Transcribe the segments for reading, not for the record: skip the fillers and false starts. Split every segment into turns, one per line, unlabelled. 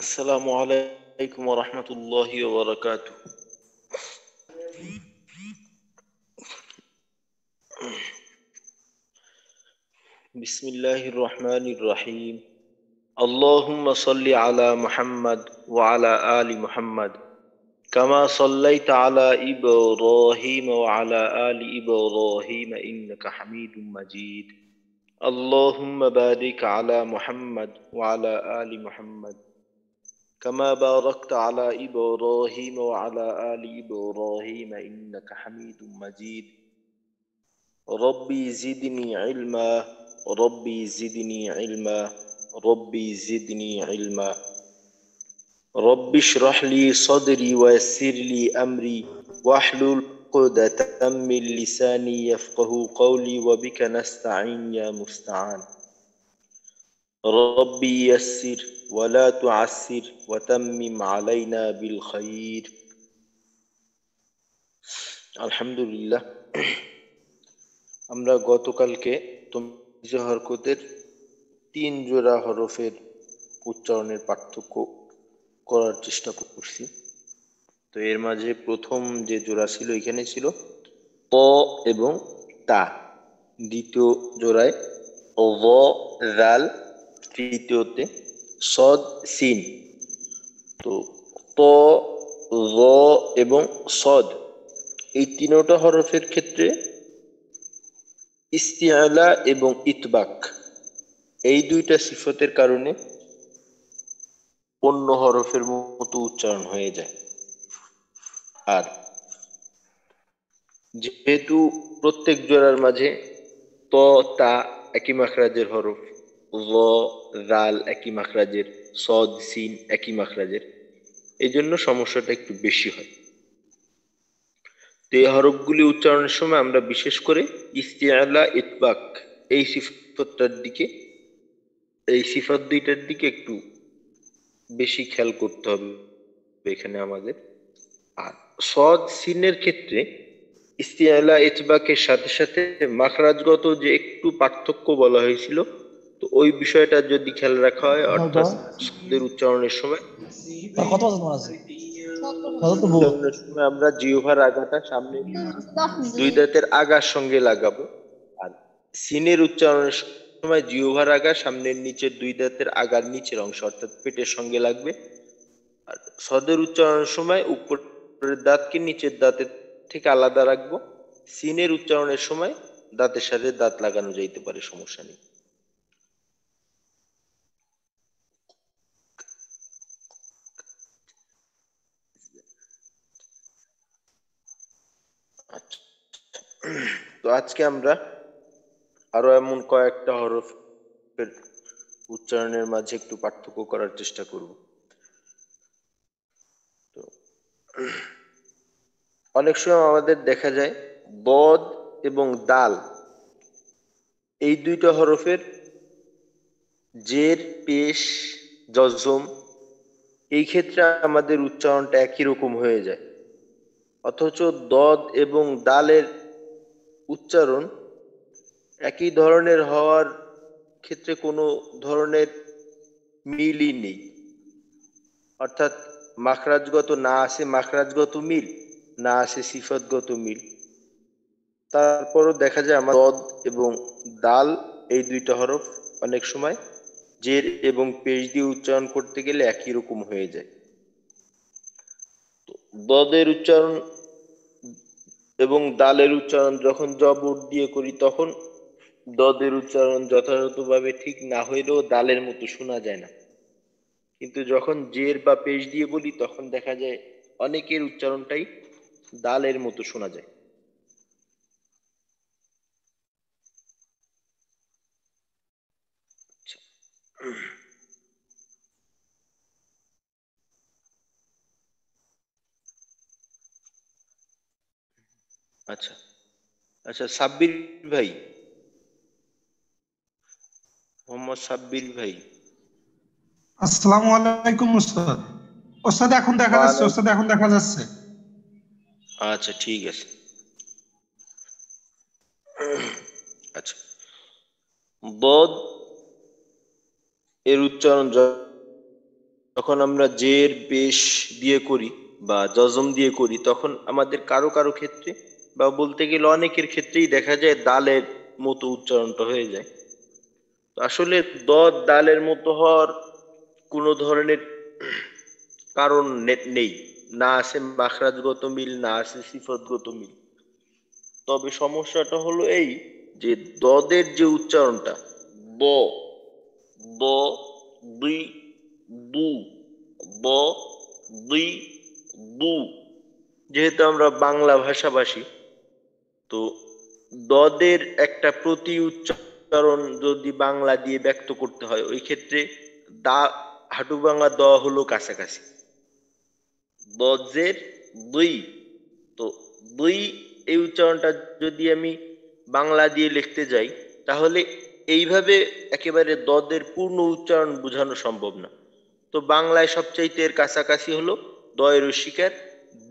আসসালামু আলাইকুম ওয়া রাহমাতুল্লাহি ওয়া বারাকাতুহু। বিসমিল্লাহির রহমানির রহিম। আল্লাহুম্মা সাল্লি আলা মুহাম্মাদ ওয়া আলা আলি মুহাম্মাদ কামা সাল্লাইতা আলা ইব্রাহিম ওয়া আলা আলি ইব্রাহিম ইন্নাকা হামিদুম মাজিদ। আল্লাহুম্মা বারিক আলা মুহাম্মাদ ওয়া আলা আলি মুহাম্মাদ كما باركت على إبراهيم وعلى آل إبراهيم إنك حميد مجيد. ربي زدني علما ربي زدني علما ربي زدني علما. رب اشرح لي صدري ويسر لي أمري واحلل عقدة من لساني يفقه قولي وبك نستعين يا مستعان. ربي يسر ولا تعسر وتمم علينا بالخير. আলহামদুলিল্লাহ, আমরা গতকালকে তমযিজ হরকতের 3 জোড়া হরফের উচ্চারণের পার্থক্য করার চেষ্টা করছি। তো এর মাঝে প্রথম যে জোড়া ছিল এখানে ছিল ত এবং তা, দ্বিতীয় জোড়ায় য জাল, তৃতীয়তে সদ সিন। তো ত, য এবং সদ এই তিনটা হরফের ক্ষেত্রে ইস্তিআলা এবং ইতবাক এই দুইটা সিফতের কারণে অন্য হরফের মতো উচ্চারণ হয়ে যায়। আর যেহেতু প্রত্যেক জোড়ার মাঝে ত তা একই মাখরাজের হরফ, য জাল একই মাখরাজের, সদ সিন একই মাখরাজের, এই জন্য সমস্যাটা একটু বেশি হয়। তো এই হরফগুলি উচ্চারণের সময় আমরা বিশেষ করে ইস্তিআলা ইতবাক এই সিফাত দুইটার দিকে একটু বেশি খেয়াল করতে হবে এখানে আমাদের। আর সদ সিনের ক্ষেত্রে ইস্তিআলা ইতবাকের সাথে সাথে মাখরাজগত যে একটু পার্থক্য বলা হয়েছিল, তো ওই বিষয়টা যদি খেয়াল রাখা হয়, অর্থাৎ সদের উচ্চারণের সময় আমরা জিহ্বার আগাটা সামনে দুই দাঁতের আগার সঙ্গে লাগাবো, আর সিনের উচ্চারণের সময় জিহ্বার আগা সামনের নিচের দুই দাঁতের আগার নিচের অংশ অর্থাৎ পেটের সঙ্গে লাগবে। আর সদের উচ্চারণের সময় উপরের দাঁতকে নিচের দাঁতের থেকে আলাদা রাখবো। সিনের উচ্চারণের সময় দাঁতের সাথে দাঁত লাগানো যাইতে পারে, সমস্যা নেই। তো আজকে আমরা আরো এমন কয়েকটা হরফের উচ্চারণের মাঝে একটু পার্থক্য করার চেষ্টা করব। তো অনেক সময় আমাদের দেখা যায় বদ এবং দাল এই দুইটা হরফের জের, পেশ, জজম এই ক্ষেত্রে আমাদের উচ্চারণটা একই রকম হয়ে যায়, অথচ দদ এবং দালের উচ্চারণ একই ধরনের হওয়ার ক্ষেত্রে কোনো ধরনের মিলই নেই। অর্থাৎ মাখরাজগত না আসে মাখরাজগত মিল, না আসে সিফাতগত মিল, তারপরও দেখা যায় আমার দদ এবং দাল এই দুইটা হরফ অনেক সময় জের এবং পেশ দিয়ে উচ্চারণ করতে গেলে একই রকম হয়ে যায়। দদের উচ্চারণ এবং দালের উচ্চারণ যখন জবর দিয়ে করি তখন দদের উচ্চারণ যথাযথভাবে ঠিক না হইলেও দালের মতো শোনা যায় না, কিন্তু যখন জের বা পেশ দিয়ে বলি তখন দেখা যায় অনেকের উচ্চারণটাই দালের মতো শোনা যায়। আচ্ছা আচ্ছা, সাব্বির ভাই, মোহাম্মদ সাব্বির ভাই।
আসসালামু আলাইকুম ওস্তাদ। ওস্তাদ এখন দেখা যাচ্ছে, ওস্তাদ এখন দেখা যাচ্ছে।
আচ্ছা ঠিক আছে। আচ্ছা, বদ এর উচ্চারণ যখন আমরা জের পেশ দিয়ে করি বা জজম দিয়ে করি, তখন আমাদের কারো কারো ক্ষেত্রে বা বলতে গেলে অনেকের ক্ষেত্রেই দেখা যায় দালের মতো উচ্চারণটা হয়ে যায়। তো আসলে দালের মতো হওয়ার কোনো ধরনের কারণ নেই, না আছে মাখরাজগত মিল, না আছে সিফতগত মিল। তবে সমস্যাটা হলো এই যে দদের যে উচ্চারণটা ব ব দুই দু ব দুই দু, যেহেতু আমরা বাংলা ভাষাভাষী, তো দদের একটা প্রতি উচ্চারণ যদি বাংলা দিয়ে ব্যক্ত করতে হয়, ওই ক্ষেত্রে দা হাঁটু ভাঙা দ হলো কাছাকাছি দজের দুই। তো দুই এই উচ্চারণটা যদি আমি বাংলা দিয়ে লিখতে যাই, তাহলে এইভাবে একেবারে দদের পূর্ণ উচ্চারণ বোঝানো সম্ভব না। তো বাংলায় সবচাইতে এর কাছাকাছি হলো দয়ের রসিকার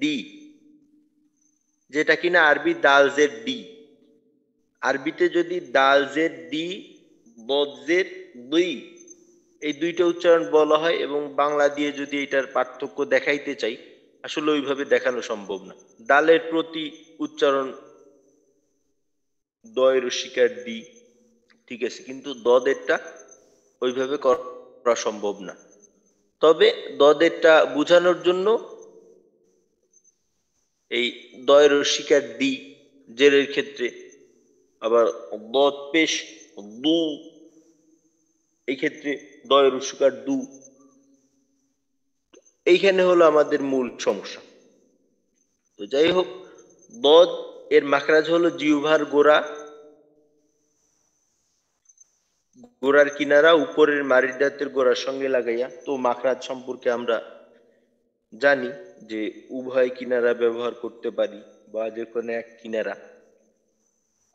দি, যেটা কিনা আরবি দাল জের ডি। আরবিতে যদি দাল জের ডি বজের দুই এই দুইটা উচ্চারণ বলা হয়, এবং বাংলা দিয়ে যদি এটার পার্থক্য দেখাইতে চাই, আসলে ওইভাবে দেখানো সম্ভব না। দালের প্রতি উচ্চারণ দয়ের রসিকার দি, ঠিক আছে, কিন্তু দদেরটা ওইভাবে করা সম্ভব না। তবে দদেরটা বোঝানোর জন্য এই দয়ের রসিকার দি জেরের ক্ষেত্রে আবার দদ পেশ দু, এই ক্ষেত্রে দয়ের রসিকার দু, এইখানে হলো আমাদের মূল সমস্যা। তো যাই হোক, দদ এর মাখরাজ হলো জিহ্বার গোড়ার কিনারা উপরের মারির দাঁতের গোড়ার সঙ্গে লাগাইয়া। তো মাখরাজ সম্পর্কে আমরা জানি যে উভয় কিনারা ব্যবহার করতে পারি বা যে কোনো এক কিনারা।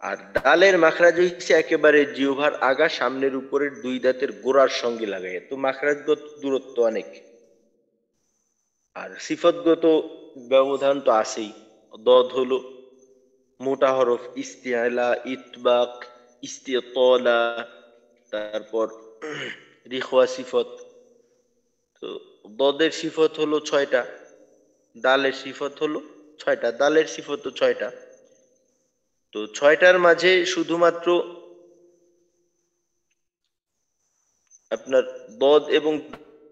আর ডালের মাখরাজ হচ্ছে একেবারে জিহ্বার আগা সামনের উপরের দুই দাঁতের গোড়ার সঙ্গে লাগাইয়া। তো মাখরাজগত দূরত্ব অনেক। আর সিফতগত ব্যবধান তো আছেই। দদ হলো মোটা হরফ ইস্তিআলা, ইতবাক, ইস্তিতলা, তারপর রিখওয়া সিফত। তো দদের সিফত হলো 6টা, দালের সিফত হলো 6টা, দালের সিফত তো 6টা। তো 6টার মাঝে শুধুমাত্র আপনার দদ এবং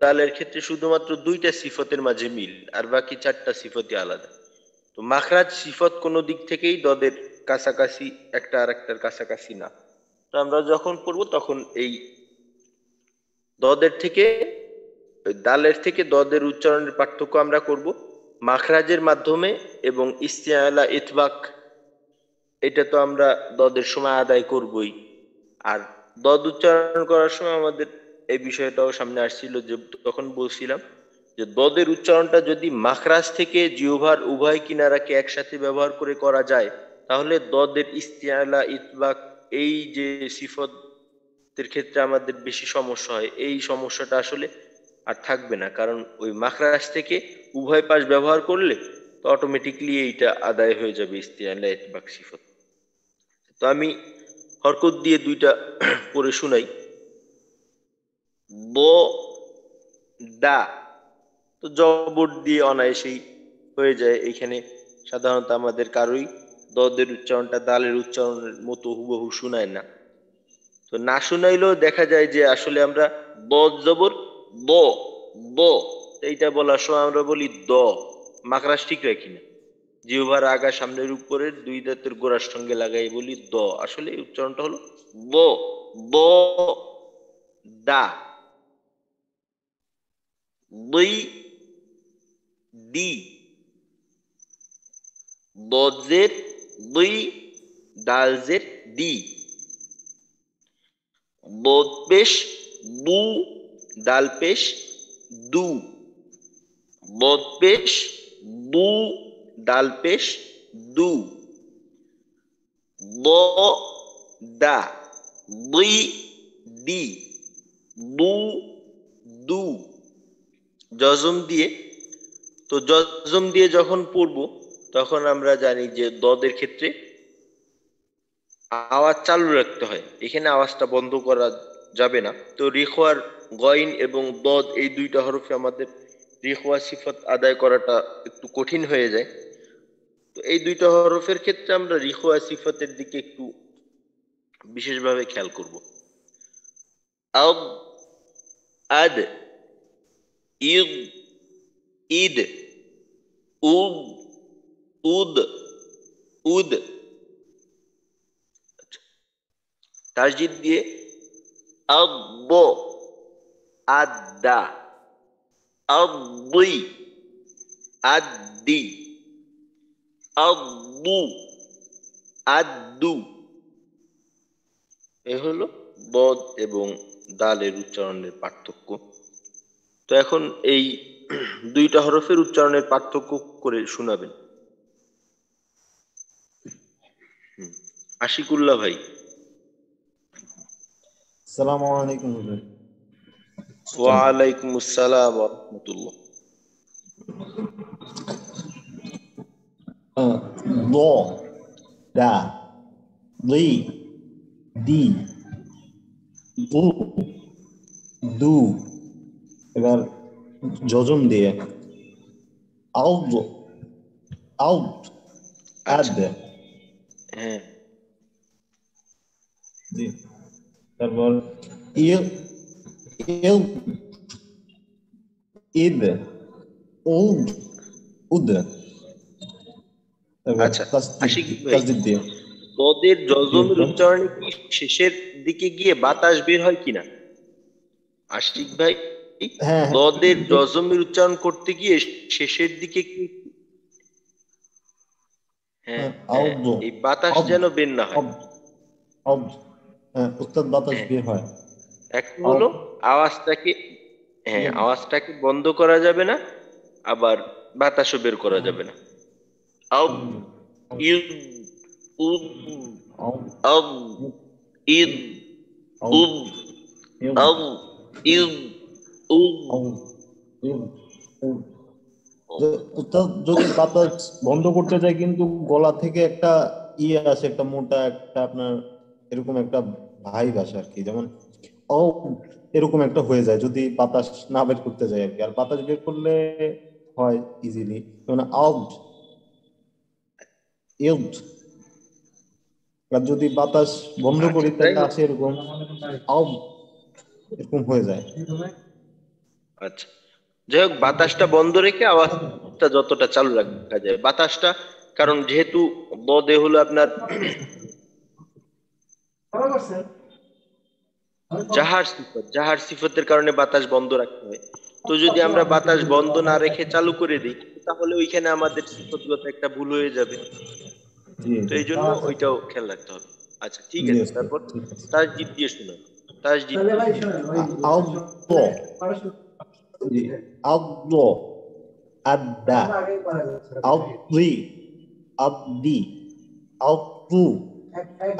দালের ক্ষেত্রে শুধুমাত্র 2টা সিফতের মাঝে মিল, আর বাকি 4টা সিফতই আলাদা। তো মাখরাজ সিফত কোনো দিক থেকেই দদের কাছাকাছি একটা আর একটার কাছাকাছি না। তো আমরা যখন পড়বো তখন এই দদের থেকে দালের থেকে দদের উচ্চারণের পার্থক্য আমরা করব মাখরাজের মাধ্যমে এবং ইস্তিআলা ইতবাক, এটা তো আমরা দদের সময় আদায় করবই। আর দদ উচ্চারণ করার সময় আমাদের এই বিষয়টাও সামনে আসছিল, যে তখন বলছিলাম যে দদের উচ্চারণটা যদি মাখরাজ থেকে জিহ্বার উভয় কিনারাকে একসাথে ব্যবহার করে করা যায়, তাহলে দদের ইস্তিআলা ইতবাক এই যে সিফতের ক্ষেত্রে আমাদের বেশি সমস্যা হয়, এই সমস্যাটা আসলে আর থাকবে না। কারণ ওই মাখরাজ থেকে উভয় পাশ ব্যবহার করলে তো অটোমেটিকলি এইটা আদায় হয়ে যাবে ইস্তিআলা ইতবাক সিফত। তো আমি হরকত দিয়ে 2টা পড়ে শুনাই। ব দা, তো জবর দিয়ে অনায়াসেই হয়ে যায়। এখানে সাধারণত আমাদের কারোই দদের উচ্চারণটা দালের উচ্চারণের মতো হুবহু শুনায় না। তো না শুনাইলেও দেখা যায় যে আসলে আমরা ব জবর ব ব, এইটা বলার সময় আমরা বলি দ, মাকড়াস ঠিক রাখি না। জিহ্বার আগা সামনের উপরের দুই দাঁতের গোড়ার সঙ্গে লাগাই বলি দ, আসলে এই উচ্চারণটা হলো ব ব দা। দুই দি, দজের দুই, দালজের দি। বদ পেশ বু, দাল পেশ দু। বদ পেশ বু, দাল পেশ দু। ব দা, দুই দি, দু দু। জজম দিয়ে, তো জজম দিয়ে যখন পড়ব তখন আমরা জানি যে দদের ক্ষেত্রে আওয়াজ চালু রাখতে হয়, এখানে আওয়াজটা বন্ধ করা যাবে না। তো রিখওয়ার গইন এবং দদ এই দুইটা হরফে আমাদের রিখওয়া সিফত আদায় করাটা একটু কঠিন হয়ে যায়। তো এই দুইটা হরফের ক্ষেত্রে আমরা রিখওয়া সিফতের দিকে একটু বিশেষভাবে খেয়াল করব। আব, আদ, ইদ, ঈদ, উদ, উদ, উদ। তাসজিদ দিয়ে আব্ব, আদা, আব্বি, আদ্দি, আব্বু, আদ্দু। এ হলো বদ এবং দালের উচ্চারণের পার্থক্য। তো এখন এই দুইটা হরফের উচ্চারণের পার্থক্য করে শোনাবেন। আশিকুল্লাহ ভাই।
আসসালামু আলাইকুম হুজুর।
ওয়ালাইকুম আসসালাম ওয়া রাহমাতুল্লাহ।
দ, দা, দি, দি, দু, দু। এবার যজম দিয়ে আউদ, আউদ, আদ।
হ্যাঁ,
জি। তারপর ইল, ইল, ইদ, উদ, উদ। তারপর
আচ্ছা আশিক ভাই,
তাসদিদ দিয়ে
বদের যজমের উচ্চারণে কি শেষের দিকে গিয়ে বাতাস বের হয় কিনা? আশিক ভাই,
হ্যাঁ
বদের যজমের উচ্চারণ করতে গিয়ে শেষের দিকে কি হ্যাঁ হ্যাঁ
আউদ,
এই বাতাস
আউদ,
যেন বের না হয়।
আউদ, আউদ। উস্তাদ বাতাস
হ্যাঁ,
বের হয়।
একটা হলো আওয়াজটাকে, হ্যাঁ আওয়াজটাকে বন্ধ করা যাবে না, আবার বাতাসও বের করা যাবে না। আব, ইদ, উদ, আব, ইদ, উদ, আব, ইদ, উদ।
যদি বাতাস বন্ধ করতে যায় কিন্তু গলা থেকে একটা ইয়ে আসে, একটা মোটা একটা আপনার এরকম একটা ভাইব আসে আর কি, যেমন ও এরকম একটা হয়ে যায় যদি বাতাস না বের করতে যায় আর কি। আর বাতাস বের করলে হয় ইজিলি, যেমন আউট, ইউট। আর যদি বাতাস বন্ধ করি
তাই
তাহলে
হোক।
আসে এরকম আউট, এরকম হয়ে যায়।
আচ্ছা, যাই হোক, বাতাসটা বন্ধ রেখে আওয়াজটা যতটা চালু রাখা যায় বাতাসটা, কারণ যেহেতু বদে হলো আপনার জাহার সিফতের কারণে বাতাস বন্ধ রাখতে হয়। তো যদি আমরা বাতাস বন্ধ না রেখে চালু করে দিই তাহলে ওইখানে আমাদের সিফতগত একটা ভুল হয়ে যাবে।
জি
তো
জি
এই জন্য ওইটাও খেয়াল রাখতে হবে। আচ্ছা ঠিক
জি
আছে,
ওস্তাদ,
তারপর
ঠিক আছে।
তাসজিদ দিয়ে শোনান। তাসজিদ দিয়ে।
আউট, আউট, আদা, আউদ্রি, আব্দি, আউদ্রু,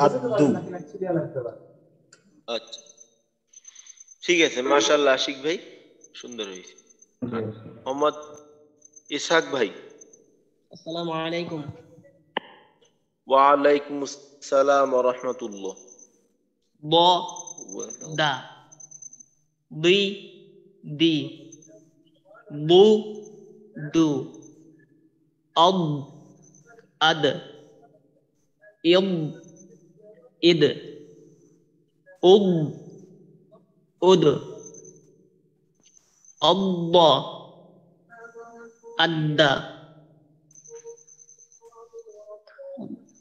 আদ্দু।
আচ্ছা ঠিক আছে, মাশাআল্লাহ আশিক ভাই, সুন্দর হয়েছে। আর মোহাম্মদ ইসহাক ভাই।
আসসালামু আলাইকুম।
ওয়ালাইকুম আসসালাম ওয়া রাহমাতুল্লাহ।
ব, দা, দি, দি, বু, দু, আদ, আদ, ইদ, ইদ, উদ, উদ, আদ্দা, আদ্দা,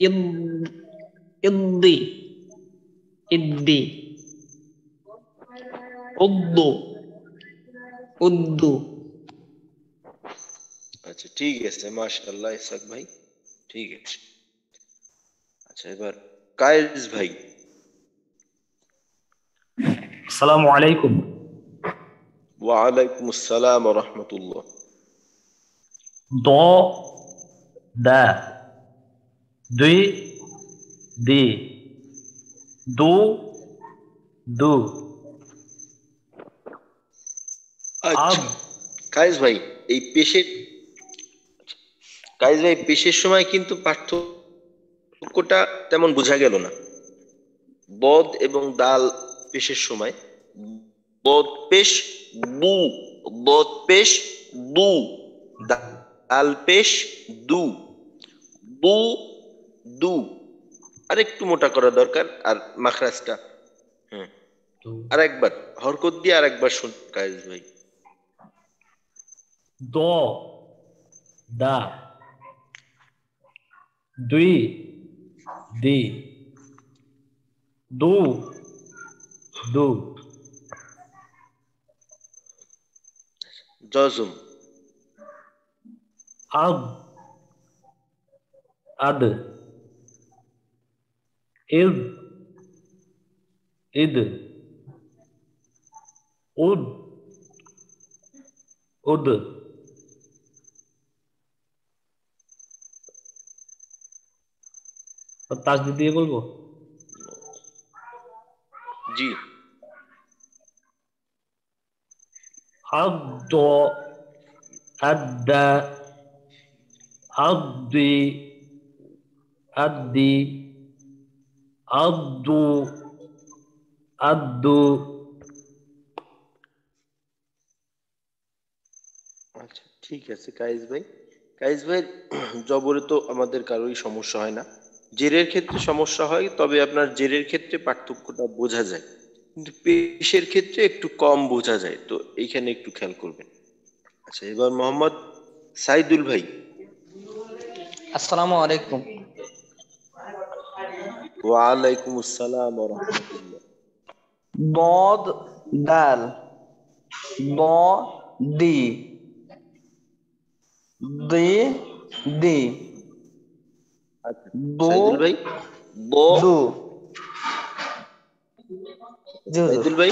ইদ, ইদ্দি, ইদ্দি, উদ্দু, উদ্দু।
আচ্ছা ঠিক আছে, মাশাআল্লাহ ইসহাক ভাই, ঠিক আছে। আচ্ছা এবার কায়েস ভাই।
আসসালামু আলাইকুম।
ওয়ালাইকুম আসসালাম ওয়া রাহমাতুল্লাহ।
দ, দা, দুই, দি, দু, দু,
আচ্ছা
আব।
কায়েস ভাই, এই পেশের কায়েস ভাই পেশের সময় কিন্তু পার্থক্যটা তেমন বোঝা গেল না। বদ এবং দাল পেশের সময়, বদ পেশ বু, বদ পেশ দু, দাল পেশ দু, বু দু। আর একটু মোটা করা দরকার আর মাখরাজটা। হ্যাঁ, আর একবার হরকত দিয়ে আর একবার শুন কায়েস ভাই।
দ দা, দুই দি, দু দু,
জজম
আদ আদ, ইদ ইদ, উদ উদ, তাসদিদ দিয়ে বলবো।
জি,
আদ আদা, আদি আদি, আদু আদু।
আচ্ছা ঠিক আছে কায়েস ভাই। কায়েস ভাই জবরে তো আমাদের কারোরই সমস্যা হয় না, জেরের ক্ষেত্রে সমস্যা হয়, তবে আপনার জেরের ক্ষেত্রে পার্থক্যটা বোঝা যায়, কিন্তু পেশের ক্ষেত্রে একটু কম বোঝা যায়, তো এইখানে একটু খেয়াল করবেন। আচ্ছা এবার মোহাম্মদ সাইদুল ভাই।
আসসালামু আলাইকুম।
ওয়ালাইকুম আসসালাম ওয়া রাহমাতুল্লাহ।
বদ দাল, ব দি, দি দি,
আচ্ছা
দু
সাইদুল ভাই, ব,
দু। জি হুজুর।
সাইদুল ভাই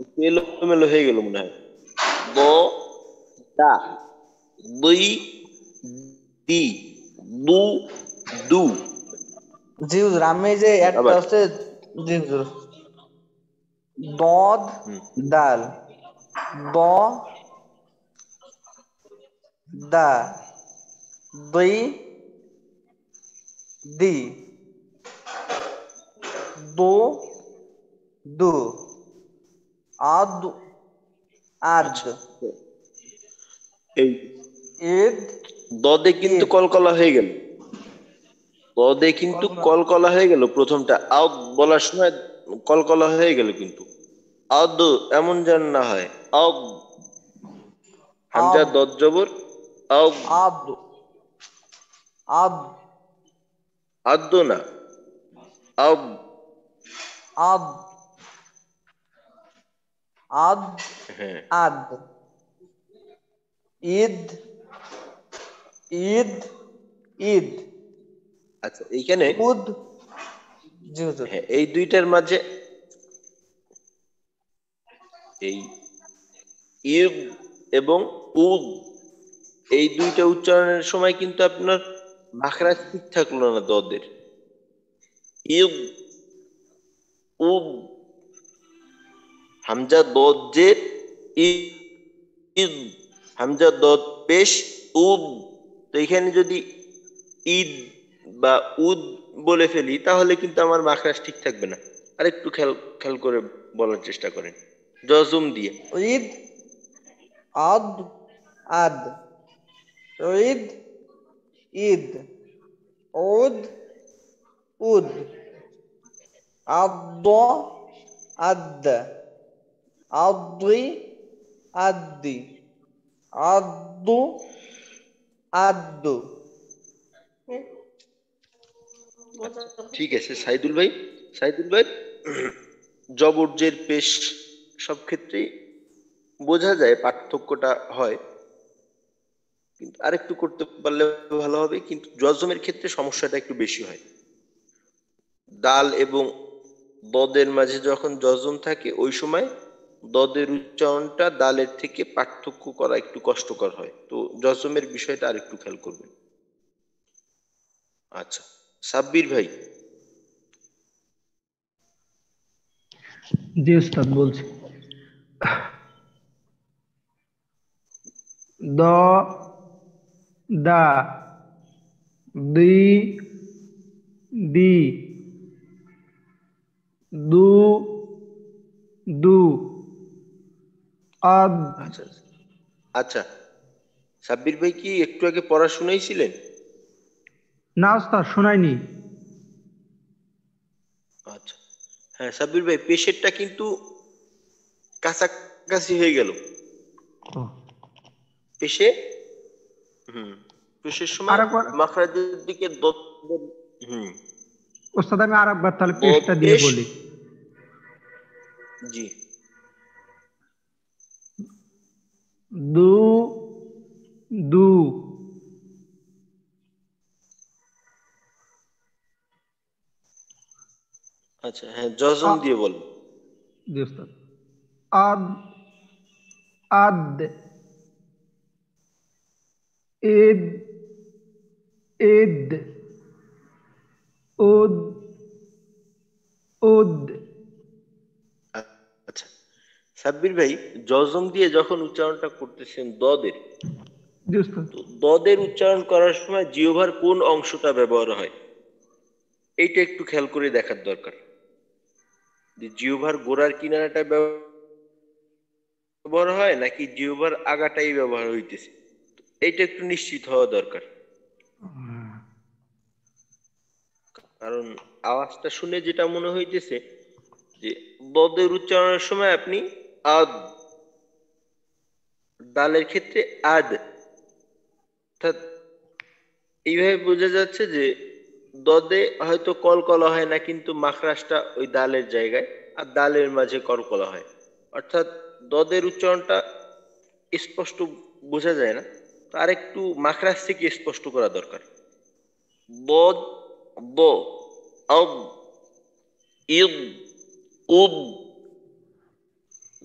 একটু এলোমেলো হয়ে গেল মনে হয়। ব দা, দুই দি, দু দু।
জি হুজুর, আমি এই যে একটা
আবার
হচ্ছে, জি হুজুর, বদ
হুম,
দাল, ব দা, দুই দি, দু দু, আদ আদ,
আচ্ছা এই
ইদ
দদে কিন্তু
ইদ।
কলকলা হয়ে গেল, দদে কিন্তু
কল্পনা।
কলকলা হয়ে গেল প্রথমটা আউদ বলার সময় কলকলা হয়ে গেল, কিন্তু আদ এমন যেন না হয়। আউদ হামজা
আদ
দদ জবর, আউদ
আদ আদ
আদ্দ না, আউদ।
আদ আদ
হ্যাঁ
আদ, ঈদ ঈদ ঈদ,
আচ্ছা এইখানে
উদ। জি হুজুর।
হ্যাঁ এই দুইটার মাঝে এই ইদ এবং উদ, এই দুইটা উচ্চারণের সময় কিন্তু আপনার মাখরাজ ঠিক থাকলো না দদের। ইদ উদ, হামজা দদ জের, ইদ হামজা দদ পেশ উদ। তো এখানে যদি ঈদ বা উদ বলে ফেলি তাহলে কিন্তু আমার মাখরাজ ঠিক থাকবে না। আর একটু খেয়াল খেয়াল করে বলার চেষ্টা করেন জজম দিয়ে।
ঈদ আদ আদ, ঈদ ঈদ, উদ উদ, আদ আদ, আদি আদি, আদু আদু।
আচ্ছা ঠিক আছে সাইদুল ভাই, সাইদুল ভাই জবর জের পেশ সব ক্ষেত্রেই বোঝা যায়, পার্থক্যটা হয়, কিন্তু আরেকটু করতে পারলে ভালো হবে, কিন্তু জজমের ক্ষেত্রে সমস্যাটা একটু বেশি হয়। দাল এবং দদের মাঝে যখন জজম থাকে ওই সময় দদের উচ্চারণটা দালের থেকে পার্থক্য করা একটু কষ্টকর হয়, তো জজমের বিষয়টা আরেকটু খেয়াল করবেন। আচ্ছা সাব্বির ভাই।
জি উস্তাদ বলছি। দ দা, দি দি, দু দু আদ
আচ্ছা আচ্ছা, সাব্বির ভাই কি একটু আগে পড়া শুনাইছিলেন?
না ওস্তাদ শোনায়নি।
আচ্ছা, হ্যাঁ সাব্বির ভাই, পেশেরটা কিন্তু কাছাকাছি হয়ে গেল।
ও,
পেশে, পেশের সময়
আরেকবার
মাখরাজের দিকে হুম,
ওস্তাদ আমি আরেকবার তাহলে
বদ
পেশটা দিয়ে
পেশ,
বলি।
জি
দু দু
আচ্ছা, হ্যাঁ জজম দিয়ে বল।
জি ওস্তাদ। আদ আদ এদ এদ উদ উদ।
আচ্ছা সাব্বির ভাই, জজম দিয়ে যখন উচ্চারণটা করতেছেন দদের,
জি ওস্তাদ।
তো দদের উচ্চারণ করার সময় জিহ্বার কোন অংশটা ব্যবহার হয়, এইটা একটু খেয়াল করে দেখার দরকার। যে জিহ্বার গোড়ার কিনারাটা ব্যবহার হয় নাকি জিহ্বার আগাটাই ব্যবহার হইতেছে, এইটা একটু নিশ্চিত হওয়া দরকার। কারণ আওয়াজটা শুনে যেটা মনে হইতেছে যে দদের উচ্চারণের সময় আপনি আদ, দালের ক্ষেত্রে আদ, অর্থাৎ এইভাবে বোঝা যাচ্ছে যে দদে হয়তো কলকলা হয় না, কিন্তু মাখরাজটা ওই দালের জায়গায়, আর দালের মাঝে কলকলা হয়, অর্থাৎ দদের উচ্চারণটা স্পষ্ট বোঝা যায় না। তো আরেকটু মাখরাজ থেকে স্পষ্ট করা দরকার। বদ, ব, আদ, ইদ, উদ,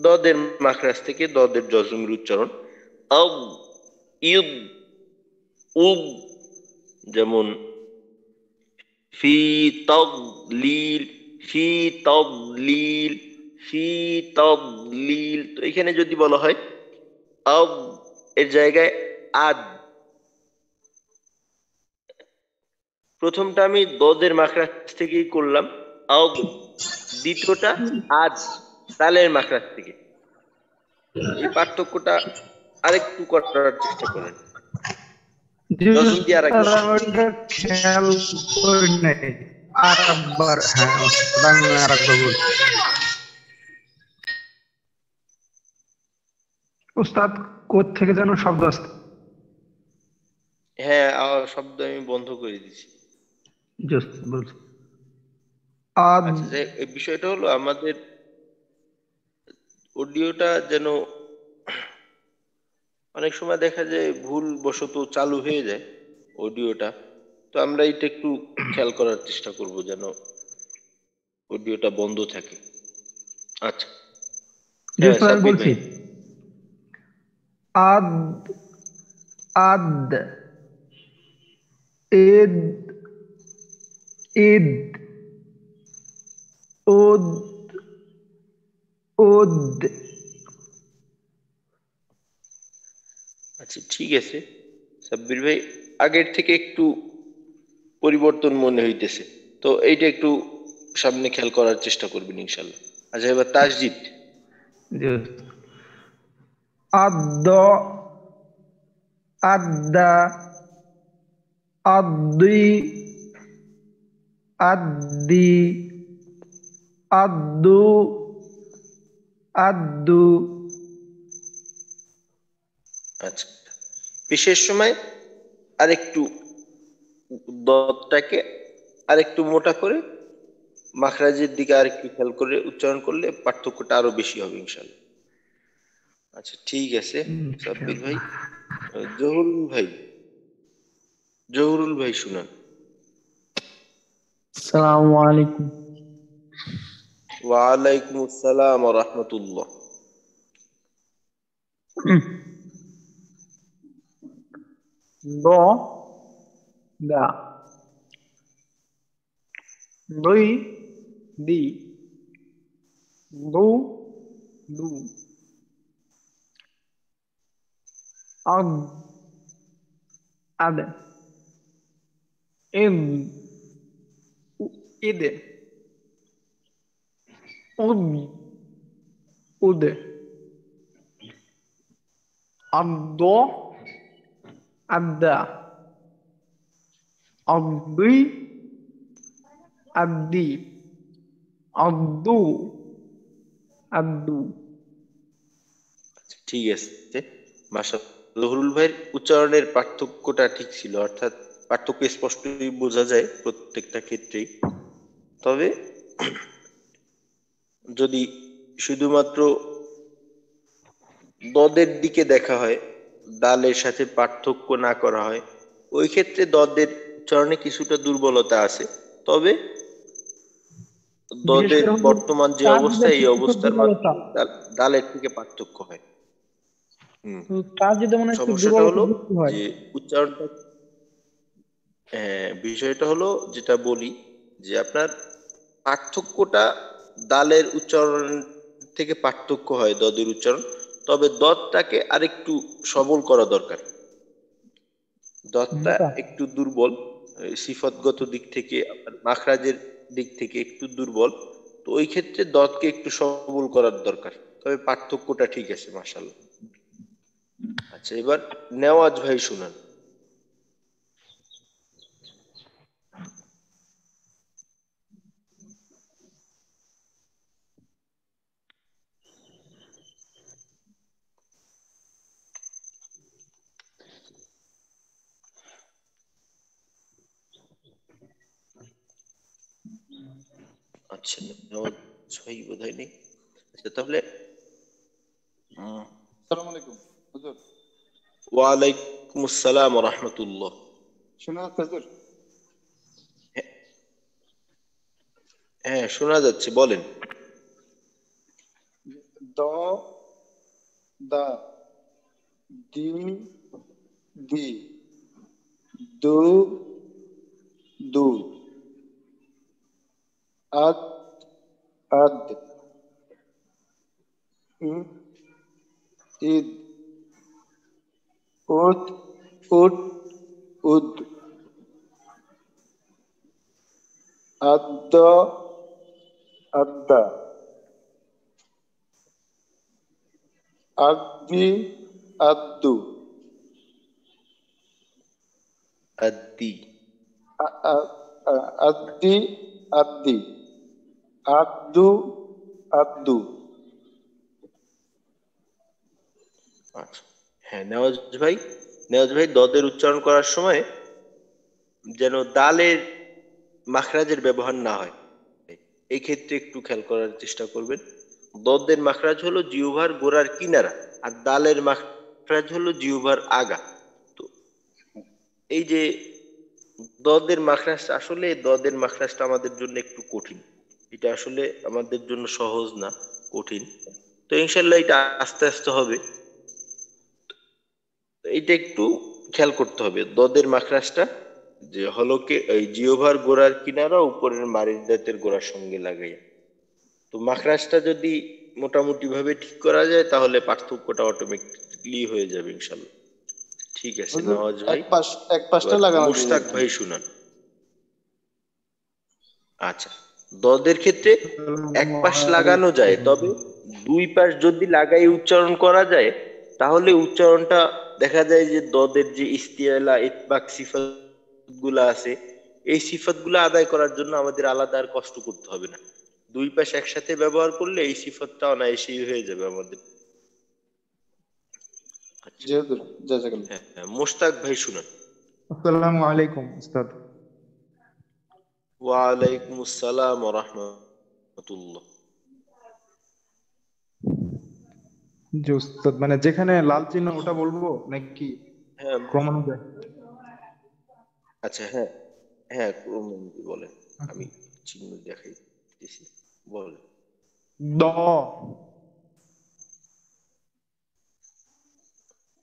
দদের মাখরাজ থেকে দদের জজমের উচ্চারণ আদ, ইদ, উদ। যেমন ফি তাদলিল, ফি তাদলিল, ফি তাদলিল। তো এখানে যদি বলা হয় আদ এর জায়গায় আদ, প্রথমটা আমি দদের মাখরাজ থেকেই করলাম আদ, দ্বিতীয়টা আদ তালের মাখরাজ থেকে। এই পার্থক্যটা আরেকটু করার চেষ্টা করেন।
জি
জজম দিয়ে
ওস্তাদ
আরেকবার
আমি ওইটা খেয়াল করি নাই। আর একবার, হ্যাঁ ওস্তাদ আমি আর একবার বলি। ওস্তাদ কোথ থেকে যেন শব্দ আসছে।
হ্যাঁ, শব্দ আমি বন্ধ করে দিছি।
জি ওস্তাদ বলছি। আদ
আচ্ছা, যে এই বিষয়টা হলো আমাদের অডিওটা যেন অনেক সময় দেখা যায় ভুল বশত চালু হয়ে যায় অডিওটা, তো আমরা এটা একটু খেয়াল করার চেষ্টা করব যেন অডিওটা বন্ধ থাকে। আচ্ছা,
জি
হ্যাঁ
ওস্তাদ আমি
সাব্বির
বলছি।
ভাই।
আদ আদ এদ ইদ উদ উদ।
আচ্ছা ঠিক আছে সাব্বির ভাই, আগের থেকে একটু পরিবর্তন মনে হইতেছে, তো এইটা একটু সামনে খেয়াল করার চেষ্টা করবেন ইনশাল্লাহ। আচ্ছা এবার তাসজিদ।
জি ওস্তাদ। আদ আদা আদি আদি আদু আদু।
আচ্ছা, পেশের সময় আরেকটু দতটাকে আরেকটু মোটা করে মাখরাজের দিকে আরেকটু খেয়াল করে উচ্চারণ করলে পার্থক্যটা আরো বেশি হবে ইনশাল্লাহ। আচ্ছা ঠিক আছে সাব্বির ভাই।
ইনশাআল্লাহ।
জহুরুল ভাই, জহুরুল ভাই শুনান।
আসসালামু আলাইকুম।
ওয়ালাইকুম আসসালাম ওয়া রাহমাতুল্লাহ।
দ দা দুই দি দু দু আদ আদ ইদ ইদ উদ উদ আদ আদা আদি আদি আদু আদু।
আচ্ছা, ঠিক আছে, মাশাআল্লাহ। জহুরুল ভাইয়ের উচ্চারণের পার্থক্যটা ঠিক ছিল, অর্থাৎ পার্থক্য স্পষ্টই বোঝা যায় প্রত্যেকটা ক্ষেত্রেই। তবে যদি শুধুমাত্র দদের দিকে দেখা হয়, দালের সাথে পার্থক্য না করা হয়, ওই ক্ষেত্রে দদের উচ্চারণে কিছুটা দুর্বলতা আছে। তবে
বিশেষ
দদের
করে হলো
বর্তমান যে অবস্থা,
তাজদের
এই
ক্ষেত্রে খুব
অবস্থার
দুর্বলতা।
মাধ্যমে দালের থেকে পার্থক্য হয়। হুম।
তো তাজদের মনে হয় একটু
সমস্যাটা
দুর্বলতা
হলো
বেশি হয়।
যে উচ্চারণটা, বিষয়টা হলো যেটা বলি, যে আপনার পার্থক্যটা দালের উচ্চারণ থেকে পার্থক্য হয় দদের উচ্চারণ। তবে দতটাকে আরেকটু সবল করা দরকার। দতটা
মোটা।
একটু দুর্বল, সিফতগত দিক থেকে, আপনার মাখরাজের দিক থেকে একটু দুর্বল। তো ওই ক্ষেত্রে দতকে একটু সবল করার দরকার। তবে পার্থক্যটা ঠিক আছে, মাশাআল্লাহ। আচ্ছা, এবার নেওয়াজ ভাই শুনান। আচ্ছা, নেওয়াজ ভাই বোধহয় নেই। আচ্ছা, তাহলে
আসসালামু আলাইকুম হুজুর।
ওয়ালাইকুম আসসালাম ওয়া রাহমাতুল্লাহ।
শোনা যাচ্ছে হুজুর?
হ্যাঁ, শোনা যাচ্ছে, বলেন।
দ দা দি দি দু দু আদ আদ ই ঈদ উদ উদ উদ আদ্দ আদ্দা আদ্দি আদ্দু
আদি।
আদ্দি আদ্দি আদ্দু আদ্দু।
আচ্ছা, হ্যাঁ, নেওয়াজ ভাই দদের উচ্চারণ করার সময় যেন দালের মাখরাজের ব্যবহার না হয়, এই ক্ষেত্রে একটু খেয়াল করার চেষ্টা করবেন। দদের মাখরাজ হলো জিহ্বার গোড়ার কিনারা, আর দালের মাখরাজ হলো জিহ্বার আগা। তো এই যে দদের মাখরাজটা আমাদের জন্য একটু কঠিন। এটা আসলে আমাদের জন্য সহজ না, কঠিন। তো ইনশাল্লাহ এটা আস্তে আস্তে হবে। তো এটা একটু খেয়াল করতে হবে, দদের মাখরাজটা যে হলকে এই জিহ্বার গোড়ার কিনারা উপরের মাড়ির দাঁতের গোড়ার সঙ্গে লাগাইয়া। তো মাখরাজটা যদি মোটামুটি ভাবে ঠিক করা যায়, তাহলে পার্থক্যটা অটোমেটিকলি হয়ে যাবে ইনশাল্লাহ। ঠিক আছে
হুজুর
নওয়াজ ভাই।
এক পাশটা
এবার
লাগানো যায়
মুশতাক
আর কি।
ভাই শুনান। আচ্ছা, দদের ক্ষেত্রে এক
আসসালামু
পাশ লাগানো যায়,
আলাইকুম।
তবে দুই পাশ যদি লাগাই উচ্চারণ করা যায়, তাহলে উচ্চারণটা দেখা যায় যে দদের যে ইস্তিয়ালা ইতবাক সিফাত গুলা আছে, এই সিফাত গুলা আদায় করার জন্য আমাদের আলাদা আর কষ্ট করতে হবে না। দুই পাশ একসাথে ব্যবহার করলে এই সিফাতটা অনায়াসেই হয়ে যাবে আমাদের। আচ্ছা,
জি হুজুর, জাযাকাল্লাহ।
হ্যাঁ হ্যাঁ, মোশতাক ভাই শুনান।
আসসালামু আলাইকুম উস্তাদ।
ওয়ালাইকুম আসসালাম ওয়া রাহমাতুল্লাহ।
জি উস্তাদ, মানে যেখানে লাল চিহ্ন ওটা বলবো নাকি
হ্যাঁ,
ক্রমানুযায়ী?
আচ্ছা, হ্যাঁ হ্যাঁ, ক্রমে বলেন, আমি চিহ্ন দেখাইতেছি, বলেন।
দ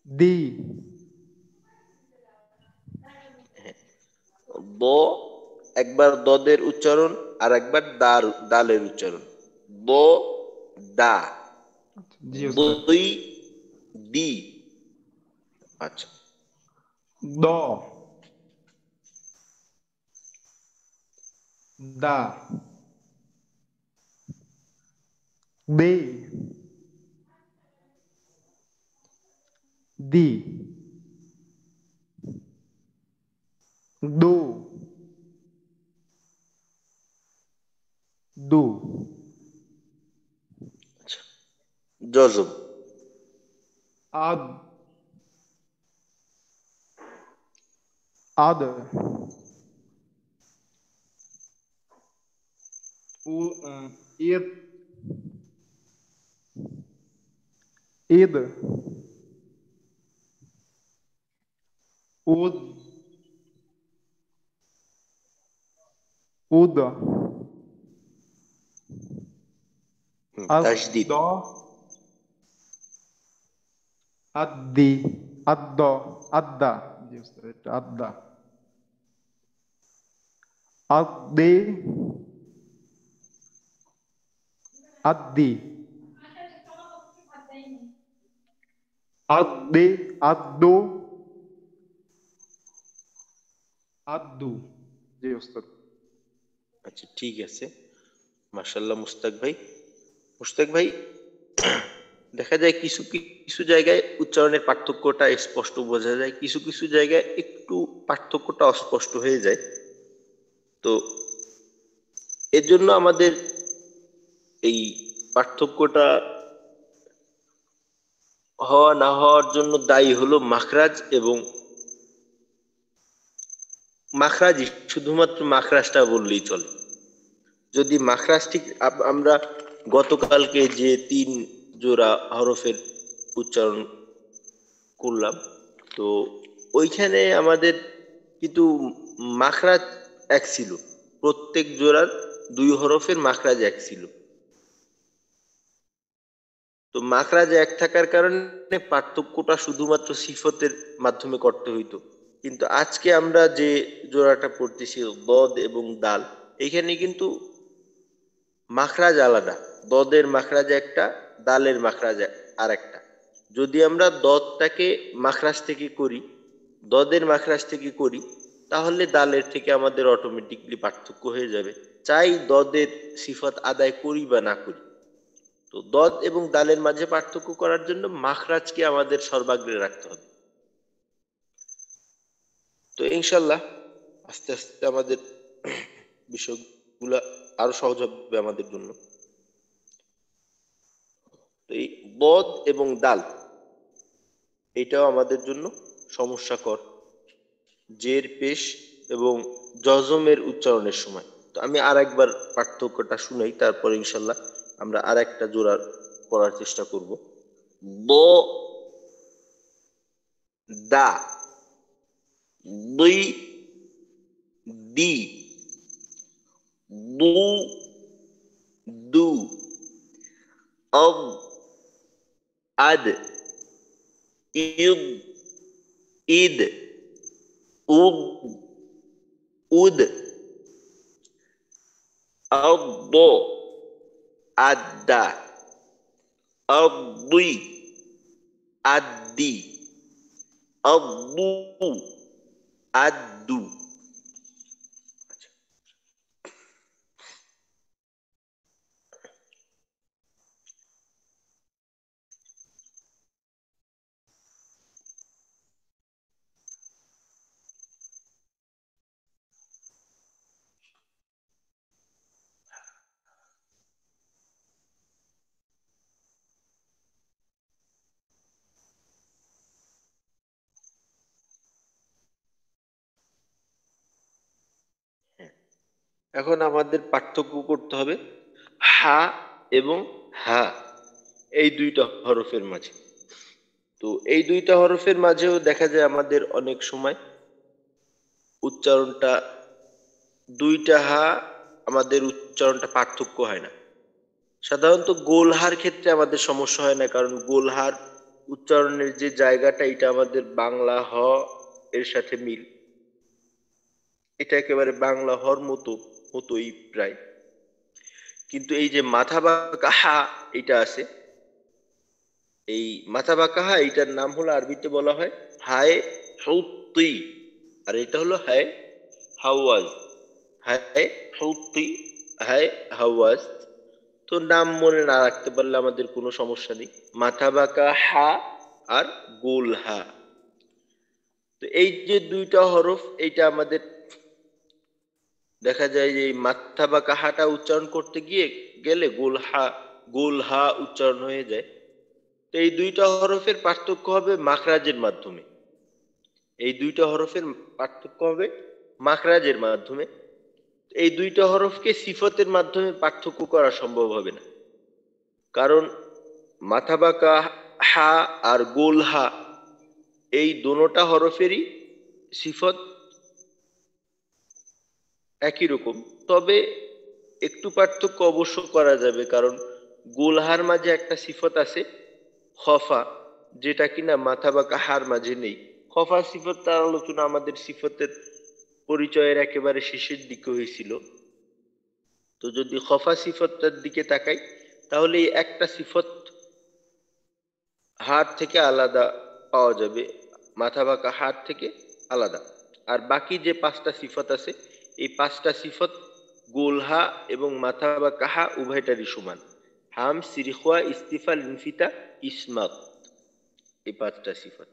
দি
দ, একবার দদের উচ্চারণ, আর একবার দালের উচ্চারণ। দ দা,
জি উস্তাদ।
দই দি। আচ্ছা,
দ দা দি দি, দু, দু,
আচ্ছা, জজম।
আদ, আদ, উ, ঈদ, ঈদ, উদ, উদ,
তাসদিদ।
আদ, আদ্দি, আদ্দ, আদ্দা, জি উস্তাদ, এটা আদ্দা, আদ্দি, আদ্দি, আদ্দি, আদ্দু, আদ্দু, জি উস্তাদ।
আচ্ছা, ঠিক আছে, মাশাআল্লাহ মুস্তাক ভাই। মুস্তাক ভাই, দেখা যায় কিছু কিছু জায়গায় উচ্চারণের পার্থক্যটা স্পষ্ট বোঝা যায়, কিছু কিছু জায়গায় একটু পার্থক্যটা অস্পষ্ট হয়ে যায়। তো এর জন্য আমাদের এই পার্থক্যটা হওয়া না হওয়ার জন্য দায়ী হলো মাখরাজ, এবং মাখরাজই, শুধুমাত্র মাখরাজটা বললেই চলে। যদি মাখরাজ ঠিক, আমরা গতকালকে যে 3 জোড়া হরফের উচ্চারণ করলাম, তো ওইখানে আমাদের কিন্তু মাখরাজ এক ছিল, প্রত্যেক জোড়ার 2 হরফের মাখরাজ এক ছিল। তো মাখরাজ এক থাকার কারণে পার্থক্যটা শুধুমাত্র সিফতের মাধ্যমে করতে হইতো। কিন্তু আজকে আমরা যে জোড়াটা পড়তেছি দদ এবং দাল, এখানে কিন্তু মাখরাজ আলাদা, দদের মাখরাজ একটা, দালের মাখরাজ আর একটা। যদি আমরা দদটাকে মাখরাজ থেকে করি, দদের মাখরাজ থেকে করি, তাহলে দালের থেকে আমাদের অটোমেটিকলি পার্থক্য হয়ে যাবে, চাই দদের সিফত আদায় করি বা না করি। তো দদ এবং দালের মাঝে পার্থক্য করার জন্য মাখরাজকে আমাদের সর্বাগ্রে রাখতে হবে। তো ইনশাল্লাহ আস্তে আস্তে আমাদের বিষয়গুলা আরো সহজ হবে আমাদের জন্য। তো এই দদ এবং দাল, এটাও আমাদের জন্য সমস্যাকর, জের, পেশ এবং জজমের উচ্চারণের সময়। তো আমি আর একবার পার্থক্যটা শুনাই, তারপর ইনশাল্লাহ আমরা আর একটা জোড়ার পড়ার চেষ্টা করব। ব, দা, দুই, দি, দু, দু, অব, আদ, ইদ, ইদ, উদ, উদ, আদ, আদ্দা, আদ্দি, আদ্দি, আদ্দু, আদ্দু। এখন আমাদের পার্থক্য করতে হবে হা এবং হা, এই দুইটা হরফের মাঝে। তো এই দুইটা হরফের মাঝেও দেখা যায় আমাদের অনেক সময় উচ্চারণটা, দুইটা হা, আমাদের উচ্চারণটা পার্থক্য হয় না। সাধারণত গোলহার ক্ষেত্রে আমাদের সমস্যা হয় না, কারণ গোলহার উচ্চারণের যে জায়গাটা, এটা আমাদের বাংলা হ এর সাথে মিল, এটা একেবারে বাংলা হর মতোই প্রায়। কিন্তু এই যে মাথা বাঁকা হা এটা আছে, এই মাথা বাঁকা হা, এটার নাম হলো, আরবিতে বলা হয় হায় হৌতি, আর এটা হলো হায় হাওয়াজ। হায় হৌতি, হায় হাওয়াজ। তো নাম মনে না রাখতে পারলে আমাদের কোনো সমস্যা নেই। মাথা বাঁকা হা আর গোল হা। তো এই যে দুইটা হরফ, এইটা আমাদের দেখা যায় যে এই মাথা বা কাহাটা উচ্চারণ করতে গেলে গোল হা উচ্চারণ হয়ে যায়। তো এই দুইটা হরফের পার্থক্য হবে মাখরাজের মাধ্যমে। এই দুইটা হরফের পার্থক্য হবে মাখরাজের মাধ্যমে। এই দুইটা হরফকে সিফতের মাধ্যমে পার্থক্য করা সম্ভব হবে না, কারণ মাথা বাঁকা হা আর গোল হা এই দোনোটা হরফেরই সিফত একই রকম। তবে একটু পার্থক্য অবশ্য করা যাবে, কারণ গোলহার মাঝে একটা সিফত আছে খফা, যেটা কিনা মাথা বাঁকা হার মাঝে নেই। খফা সিফত তার আলোচনা আমাদের সিফতের পরিচয়ের একেবারে শেষের দিকে হয়েছিল। তো যদি খফা সিফতটার দিকে তাকাই, তাহলে এই একটা সিফত হার থেকে আলাদা পাওয়া যাবে, মাথা বাঁকা হার থেকে আলাদা। আর বাকি যে পাঁচটা সিফত আছে, এই পাঁচটা সিফত গোলহা এবং মাথা বাঁকা হা উভয়টারই সমান। হাম, সিরখোয়া, ইস্তিফা, লিনফিতা, ইসমাত, এই পাঁচটা সিফত।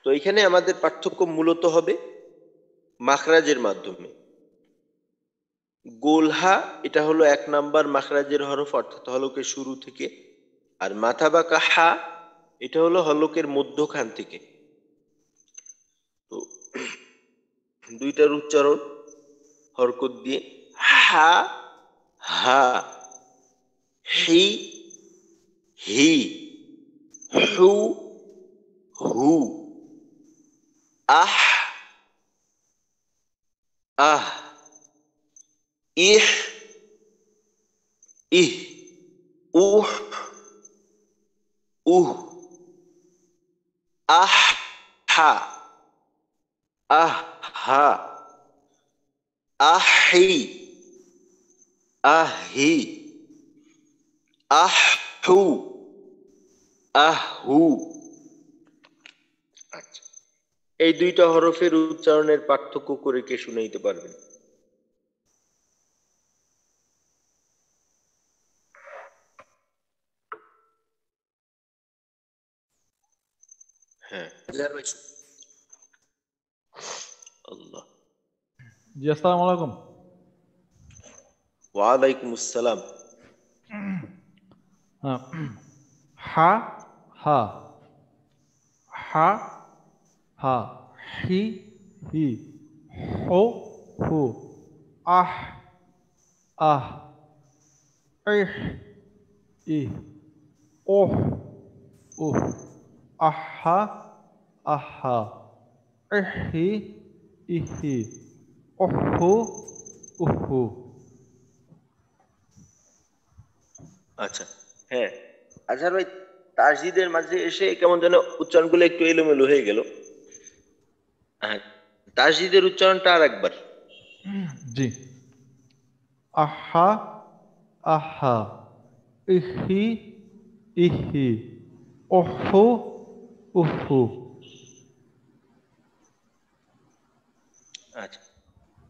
তো এখানে আমাদের পার্থক্য মূলত হবে মাখরাজের মাধ্যমে। গোলহা এটা হলো 1 নাম্বার মাখরাজের হরফ, অর্থাৎ হলকের শুরু থেকে। আর মাথা বাঁকা হা এটা হলো হলকের মধ্যখান থেকে। তো দুইটার উচ্চারণ হরকত দিয়ে হা, হা, হি, হি, হু, হু, আহ, আহ, ইহ, ইহ, উহ, উহ, আহ, হা, আহ, হা, আহি, আহি, আহু, আহু। আচ্ছা, এই দুইটা হরফের উচ্চারণের পার্থক্য করে কে শুনাইতে পারবেন? হ্যাঁ, আল্লাহ।
জি আসসালামু আলাইকুম।
ওয়ালাইকুম আসসালাম।
হা হা, হা হা, হি হি, হো হু, আহ আহ, ইহ ইহ, ওহ উহ, আহা আহা, ইহি ইহি, ওহু উহু।
আচ্ছা, হ্যাঁ, আজহার ভাই, তাসদিদের মাঝে এসে কেমন যেন উচ্চারণগুলো একটু এলোমেলো হয়ে গেল। হ্যাঁ, তাসদিদের উচ্চারণটা আর একবার।
জি, আহা আহা, ইহি ইহি, ওহু উহু।
আচ্ছা,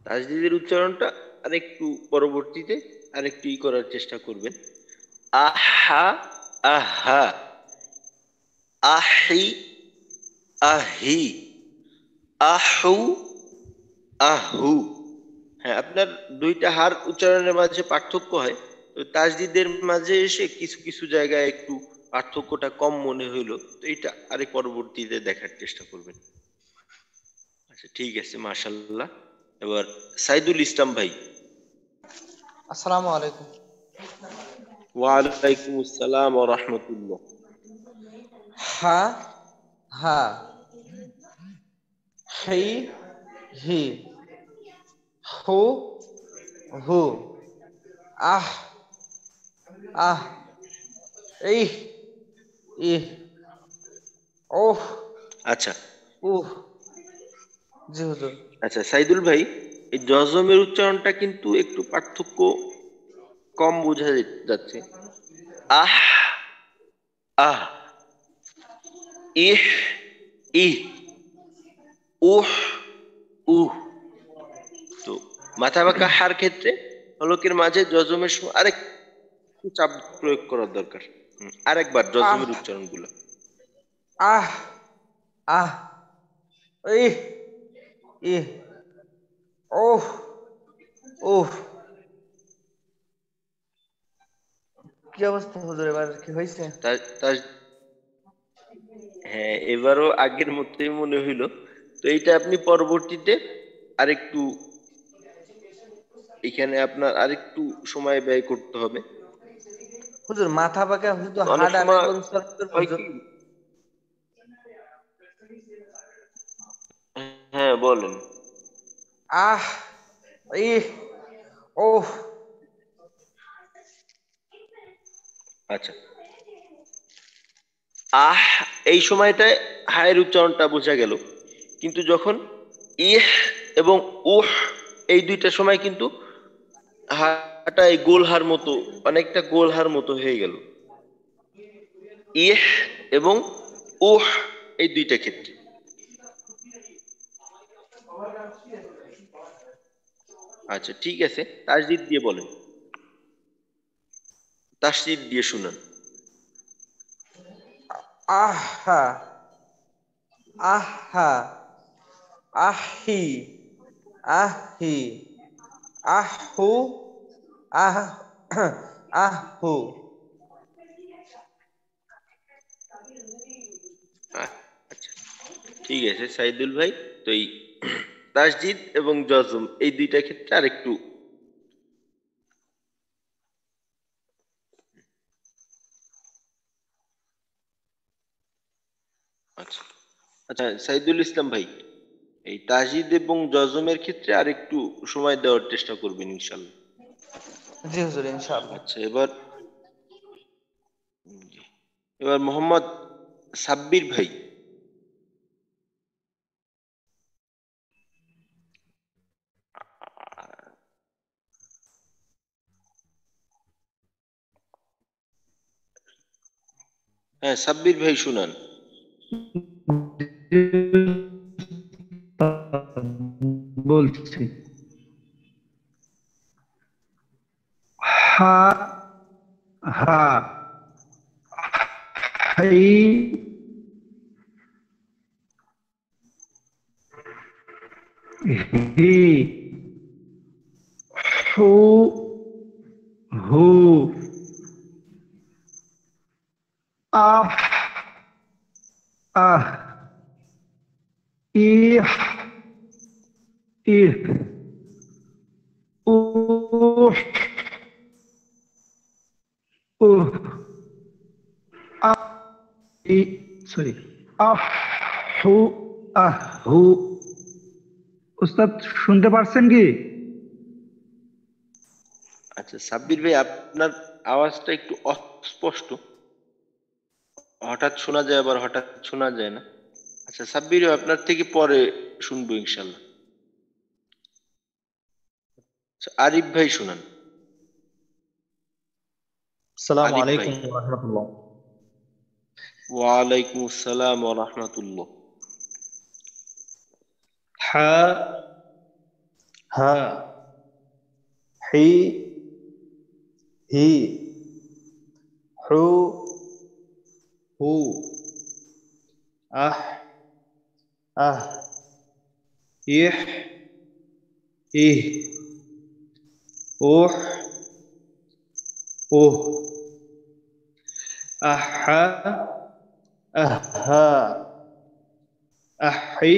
তাসদিদের উচ্চারণটা আরেকটু পরবর্তীতে আরেকটু করার চেষ্টা করবেন। আহা, আহা, আহি, আহি, আহু, আহু। হ্যাঁ, আপনার দুইটা হার উচ্চারণের মাঝে পার্থক্য হয়। তো তাসদিদের মাঝে এসে কিছু কিছু জায়গায় একটু পার্থক্যটা কম মনে হইলো, তো এটা আরেক পরবর্তীতে দেখার চেষ্টা করবেন। আচ্ছা, ঠিক আছে, মাশাআল্লাহ। এবার সাইদুল ইসলাম ভাই।
আসসালামু আলাইকুম।
ওয়ালাইকুম আসসালাম ওয়া রাহমাতুল্লাহ।
হা হা, হি হি, হু হু, আহ আহ, ইহ ইহ, ওহ
আচ্ছা
উহ। জি হুজুর।
আচ্ছা, সাইদুল ভাই, এই জজমের উচ্চারণটা কিন্তু একটু পার্থক্য কম বোঝা যাচ্ছে। আহ, আহ, ইহ, ইহ, উহ, উহ। তো মাথা বাঁকা হার ক্ষেত্রে হলকের মাঝে জজমের সময় আরেক চাপ প্রয়োগ করার দরকার। আরেকবার
আহ
জজমের উচ্চারণগুলো।
আহ আহ ইহ ইহ ওহ ওহ। কি অবস্থা হুজুর, এবার কি হয়েছে?
তার তার হ্যাঁ, এবারও আগের মতোই মনে হইলো। তো এইটা আপনি পরবর্তীতে আরেকটু, এখানে আপনার আরেকটু সময় ব্যয় করতে হবে।
হুজুর মাথা পাকা শুধু
অনেক
হাডা নাই
সময়
বলছেন
হয়
হুজুর।
কি, হ্যাঁ বলেন।
আহ ইহ ওহ।
আচ্ছা, আহ এই সময়টায় হায়ের উচ্চারণটা বোঝা গেল, কিন্তু যখন ইহ এবং উহ এই দুইটা সময় কিন্তু হাটা এই গোলহার মতো, অনেকটা গোলহার মতো হয়ে গেল ইহ এবং উহ এই দুইটা ক্ষেত্রে। আচ্ছা ঠিক আছে, তাসদিদ দিয়ে বলেন, তাসদিদ দিয়ে শুনান।
আহা আহা আহি আহি আহু আহ আহু।
আচ্ছা ঠিক আছে সাইদুল ভাই, তো এই তাসদিদ এবং জজম এই দুইটা ক্ষেত্রে আরেকটু। আচ্ছা আচ্ছা সাইদুল ইসলাম ভাই, এই তাসদিদ এবং জজমের ক্ষেত্রে আরেকটু সময় দেওয়ার চেষ্টা করবেন ইনশাল্লাহ।
জি হুজুর ইনশাআল্লাহ।
আচ্ছা এবার মোহাম্মদ সাব্বির ভাই। হ্যাঁ সাব্বির ভাই শুনান।
বলছি হা হা হাই হি হু হু আহ আহ ইহ ইহ উহ উহ আহ ই সরি আহ হু আহ হু। উস্তাদ শুনতে পারছেন কি?
আচ্ছা সাব্বির ভাই, আপনার আওয়াজটা একটু অস্পষ্ট, হঠাৎ শোনা যায় আবার হঠাৎ শোনা যায় না। আচ্ছা সাব্বির ভাই, আপনার থেকে পরে শুনবো ইনশাল্লাহ। আচ্ছা, আরিফ ভাই শুনান।
আসসালামু
আরিফ ভাই।
আলাইকুম ওয়া রাহমাতুল্লাহ।
ওয়ালাইকুম আসসালাম ওয়া রাহমাতুল্লাহ।
হা হা হি হি হু হু আহ আহ ইহ ইহ উহ উহ আহা আহা আহি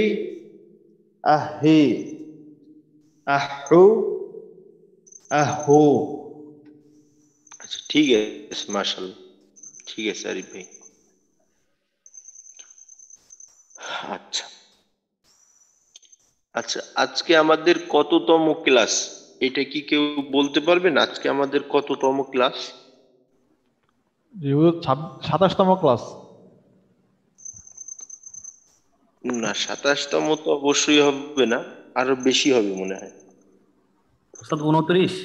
আহি আহু আহু।
আচ্ছা ঠিক আছে, মাশাআল্লাহ, ঠিক আছে আরিফ ভাই। আচ্ছা আচ্ছা, আজকে আমাদের কততম ক্লাস, এটা কি কেউ বলতে পারবেন? আজকে আমাদের কততম ক্লাস?
জি হুজুর, 27তম ক্লাস।
না, 27তম তো অবশ্যই হবে না, আরো বেশি হবে মনে হয়।
ওস্তাদ 29।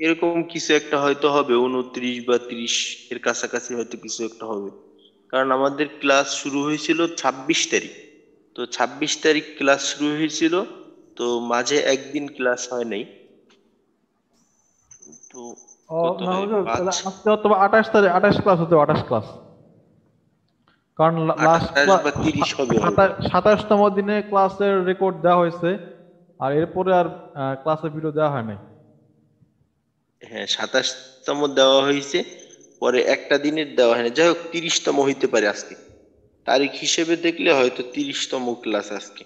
এরকম কিছু একটা হয়তো হবে, 29 বা 30 এর কাছাকাছি হয়তো কিছু একটা হবে। কারণ আমাদের ক্লাস শুরু হয়েছিল 26 তারিখ, তো 26 তারিখ ক্লাস শুরু হয়েছিল, তো মাঝে একদিন ক্লাস হয় নাই। তো
ও
কত
না
হয়
হুজুর, তাহলে
5
আজকে হয়তো 28 তারিখ, 28 ক্লাস হতে, 28 ক্লাস। কারণ লাস্ট
28 বা 30 হবে হয়তো।
27তম দিনে ক্লাসের রেকর্ড দেওয়া হয়েছে, আর এরপরে আর ক্লাসের ভিডিও দেওয়া হয় নাই।
হ্যাঁ, 27তম দেওয়া হয়েছে, পরে একটা দিনের দেওয়া হয়নি। যাই হোক, 30তম হইতে পারে আজকে। তারিখ হিসেবে দেখলে হয়তো 30তম ক্লাস আজকে।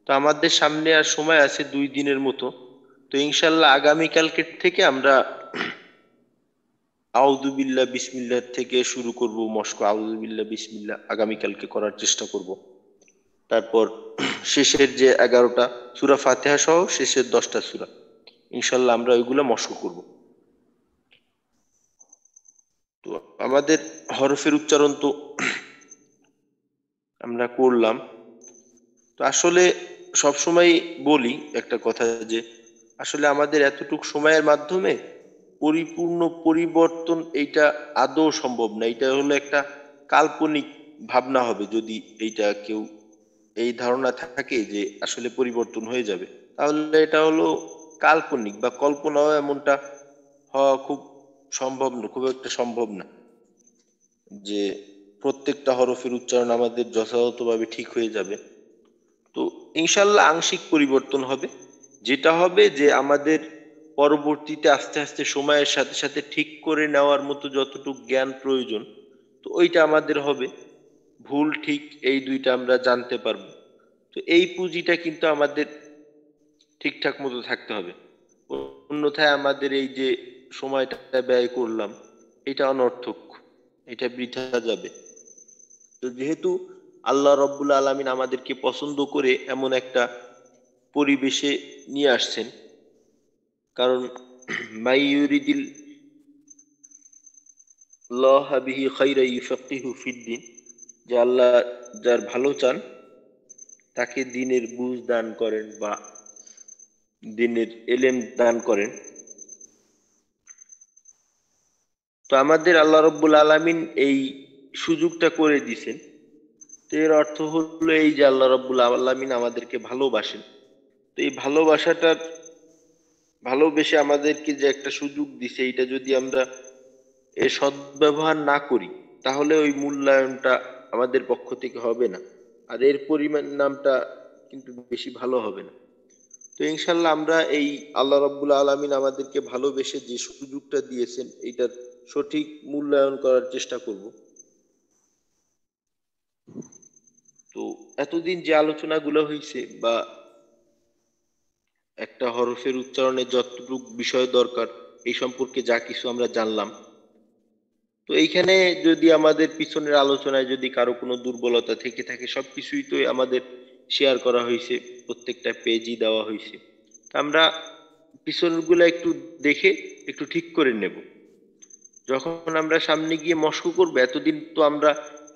তো আমাদের সামনে আর সময় আছে 2 দিনের মতো। তো ইনশাল্লাহ আগামীকালকে থেকে আমরা আউযু বিল্লাহ বিসমিল্লাহ থেকে শুরু করব মস্ক। আউযু বিল্লাহ বিসমিল্লাহ আগামীকালকে করার চেষ্টা করব। তারপর শেষের যে 11টা সূরা ফাতিহা সহ শেষের 10টা সূরা ইনশাল্লাহ আমরা ওইগুলো মস্ক করব। তো আমাদের হরফের উচ্চারণ তো আমরা করলাম। তো আসলে সবসময় বলি একটা কথা, যে আসলে আমাদের এতটুক সময়ের মাধ্যমে পরিপূর্ণ পরিবর্তন এইটা আদৌ সম্ভব না। এটা হলো একটা কাল্পনিক ভাবনা হবে যদি এইটা কেউ এই ধারণা থাকে যে আসলে পরিবর্তন হয়ে যাবে, তাহলে এটা হলো কাল্পনিক বা কল্পনাও এমনটা হওয়া খুব সম্ভব না, খুব একটা সম্ভব না যে প্রত্যেকটা হরফের উচ্চারণ আমাদের যথাযথভাবে ঠিক হয়ে যাবে। তো ইনশাল্লাহ আংশিক পরিবর্তন হবে, যেটা হবে যে আমাদের পরবর্তীতে আস্তে আস্তে সময়ের সাথে সাথে ঠিক করে নেওয়ার মতো যতটুকু জ্ঞান প্রয়োজন, তো ওইটা আমাদের হবে। ভুল ঠিক এই দুইটা আমরা জানতে পারবো। তো এই পুঁজিটা কিন্তু আমাদের ঠিকঠাক মতো থাকতে হবে, অন্যথায় আমাদের এই যে সময়টা ব্যয় করলাম এটা অনর্থক, এটা বৃথা যাবে। তো যেহেতু আল্লাহ রব্বুল আলামিন আমাদেরকে পছন্দ করে এমন একটা পরিবেশে নিয়ে আসছেন, কারণ মাই ইউরিদিল লাহ বিহি খাইরা ইউফাক্কিহু ফিদ্দিন, যে আল্লাহ যার ভালো চান তাকে দ্বীনের বুঝ দান করেন বা দ্বীনের এলেম দান করেন। তো আমাদের আল্লাহ রব্বুল আলামিন এই সুযোগটা করে দিয়েছেন। তো এর অর্থ হলো এই যে আল্লাহ রব্বুল আলামিন আমাদেরকে ভালোবাসেন। তো এই ভালোবাসাটার ভালোবেসে আমাদেরকে যে একটা সুযোগ দিছে, এটা যদি আমরা এর সদ্ব্যবহার না করি তাহলে ওই মূল্যায়নটা আমাদের পক্ষ থেকে হবে না, আর এর পরিমাণ নামটা কিন্তু বেশি ভালো হবে না। তো ইনশাল্লাহ আমরা এই আল্লাহ রাব্বুল আলামিন আমাদেরকে ভালোবেসে যে সুযোগটা দিয়েছেন এইটার সঠিক মূল্যায়ন করার চেষ্টা করব। তো এতদিন যে আলোচনাগুলো হয়েছে বা একটা হরফের উচ্চারণে যতটুকু বিষয় দরকার এই সম্পর্কে যা কিছু আমরা জানলাম, তো এইখানে যদি আমাদের পিছনের আলোচনায় যদি কারো কোনো দুর্বলতা থেকে থাকে সবকিছুই তো আমাদের শেয়ার করা হয়েছে, প্রত্যেকটা পেজই দেওয়া হয়েছে। আমরা পিছনগুলো একটু দেখে একটু ঠিক করে নেব। যখন আমরা সামনে গিয়ে মস্ক করবো, এতদিন তো আমরা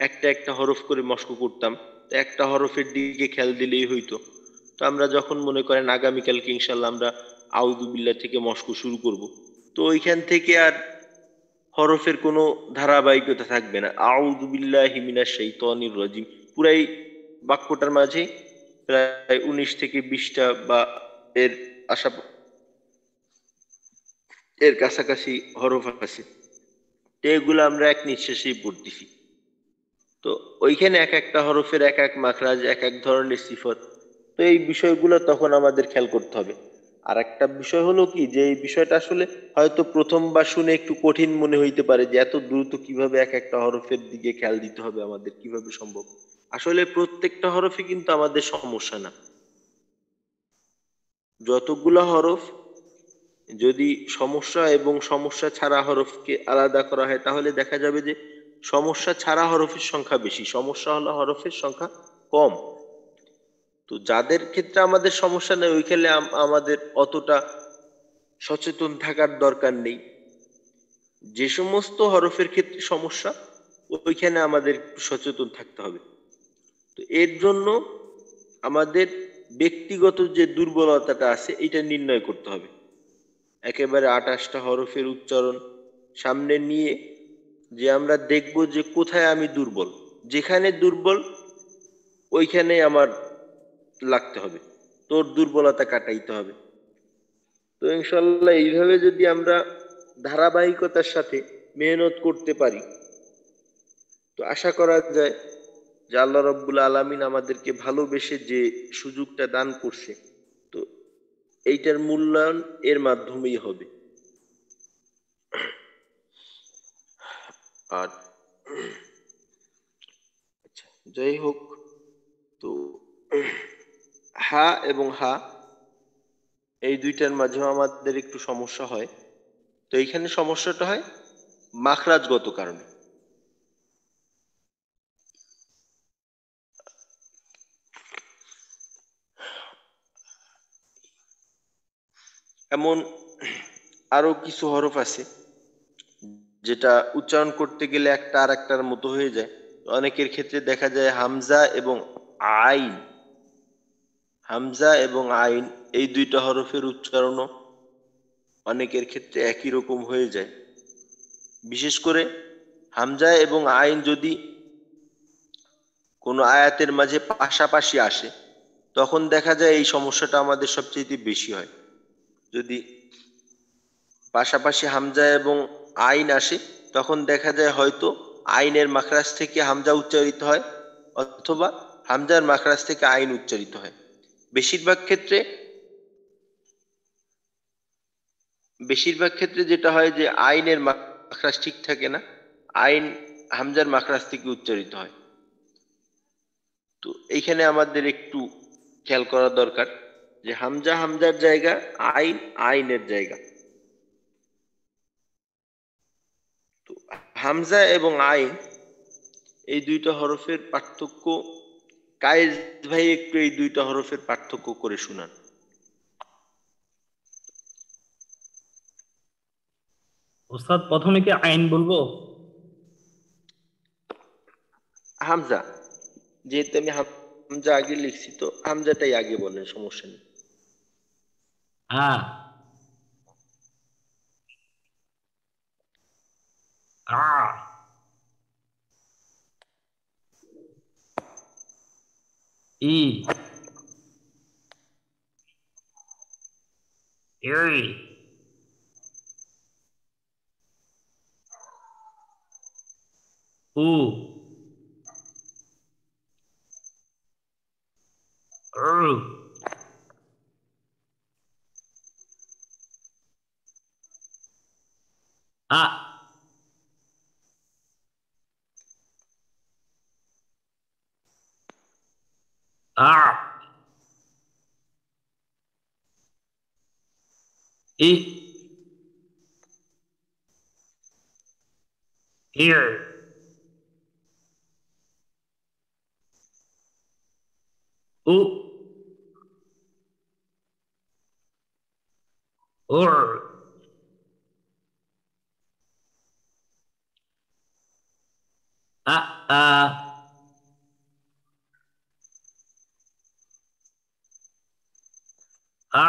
একটা একটা হরফ করে মস্ক করতাম, তো একটা হরফের দিকে খেয়াল দিলেই হইতো। তো আমরা যখন মনে করেন আগামীকালকে ইনশাল্লাহ আমরা আউযু বিল্লাহ থেকে মস্ক শুরু করব, তো ওইখান থেকে আর হরফের কোনো ধারাবাহিকতা থাকবে না। আউযু বিল্লাহি মিনাশ শাইতানির রাজিম পুরাই বাক্যটার মাঝে প্রায় 19 থেকে 20টা বা এর আশা এর কাছাকাছি হরফ আছে। তো এগুলো আমরা এক নিঃশ্বাসেই পড়তেছি। তো ওইখানে এক একটা হরফের এক এক মাখরাজ, এক এক ধরনের সিফত। তো এই বিষয়গুলো তখন আমাদের খেয়াল করতে হবে। আর একটা বিষয় হলো কি, যে এই বিষয়টা আসলে হয়তো প্রথমবার শুনে একটু কঠিন মনে হইতে পারে যে এত দ্রুত কিভাবে এক একটা হরফের দিকে খেয়াল দিতে হবে আমাদের, কিভাবে সম্ভব। আসলে প্রত্যেকটা হরফে কিন্তু আমাদের সমস্যা না। যতগুলো হরফ, যদি সমস্যা এবং সমস্যা ছাড়া হরফকে আলাদা করা হয় তাহলে দেখা যাবে যে সমস্যা ছাড়া হরফের সংখ্যা বেশি, সমস্যা হলো হরফের সংখ্যা কম। তো যাদের ক্ষেত্রে আমাদের সমস্যা নেই ওইখানে আমাদের অতটা সচেতন থাকার দরকার নেই। যে সমস্ত হরফের ক্ষেত্রে সমস্যা ওইখানে আমাদের একটু সচেতন থাকতে হবে। তো এর জন্য আমাদের ব্যক্তিগত যে দুর্বলতাটা আছে এটা নির্ণয় করতে হবে। একেবারে 28টা হরফের উচ্চারণ সামনে নিয়ে যে আমরা দেখব যে কোথায় আমি দুর্বল, যেখানে দুর্বল ওইখানে আমার লাগতে হবে, তোর দুর্বলতা কাটাইতে হবে। তো ইনশাল্লাহ এইভাবে যদি আমরা ধারাবাহিকতার সাথে মেহনত করতে পারি, তো আশা করা যায় যে আল্লাহ রাব্বুল আলামিন আমাদেরকে ভালোবেসে যে সুযোগটা দান করছে, তো এইটার মূল্যায়ন এর মাধ্যমেই হবে। আর আচ্ছা, যাই হোক, তো হা এবং হা এই দুইটার মাঝেও আমাদের একটু সমস্যা হয়। তো এইখানে সমস্যাটা হয় মাখরাজগত কারণে। এমন আরো কিছু হরফ আছে যেটা উচ্চারণ করতে গেলে একটা আর একটার মতো হয়ে যায়। অনেকের ক্ষেত্রে দেখা যায় হামজা এবং আইন, হামজা এবং আইন এই দুইটা হরফের উচ্চারণও অনেকের ক্ষেত্রে একই রকম হয়ে যায়। বিশেষ করে হামজা এবং আইন যদি কোনো আয়াতের মাঝে পাশাপাশি আসে, তখন দেখা যায় এই সমস্যাটা আমাদের সবচেয়ে বেশি হয়। যদি পাশাপাশি হামজা এবং আইন আসে, তখন দেখা যায় হয়তো আইনের মাখরাজ থেকে হামজা উচ্চারিত হয়, অথবা হামজার মাখরাজ থেকে আইন উচ্চারিত হয়। বেশিরভাগ ক্ষেত্রে যেটা হয় যে আইনের মাখরাজ ঠিক থাকে না, আইন হামজার মাখরাজ থেকে উচ্চারিত হয়। তো এইখানে আমাদের একটু খেয়াল করা দরকার যে হামজা হামজার জায়গা, আইন আইনের জায়গা। তো হামজা এবং আইন এই দুইটা হরফের পার্থক্য, কায়েস ভাই একটু এই দুইটা হরফের পার্থক্য করে শোনান।
ওস্তাদ প্রথমে কি আইন বলবো?
হামজা, যেহেতু আমি হামজা আগে লিখছি, তো হামজাটাই আগে বলেন, সমস্যা নেই।
আ আ ই এই উ উ আ আ ই here u or a a a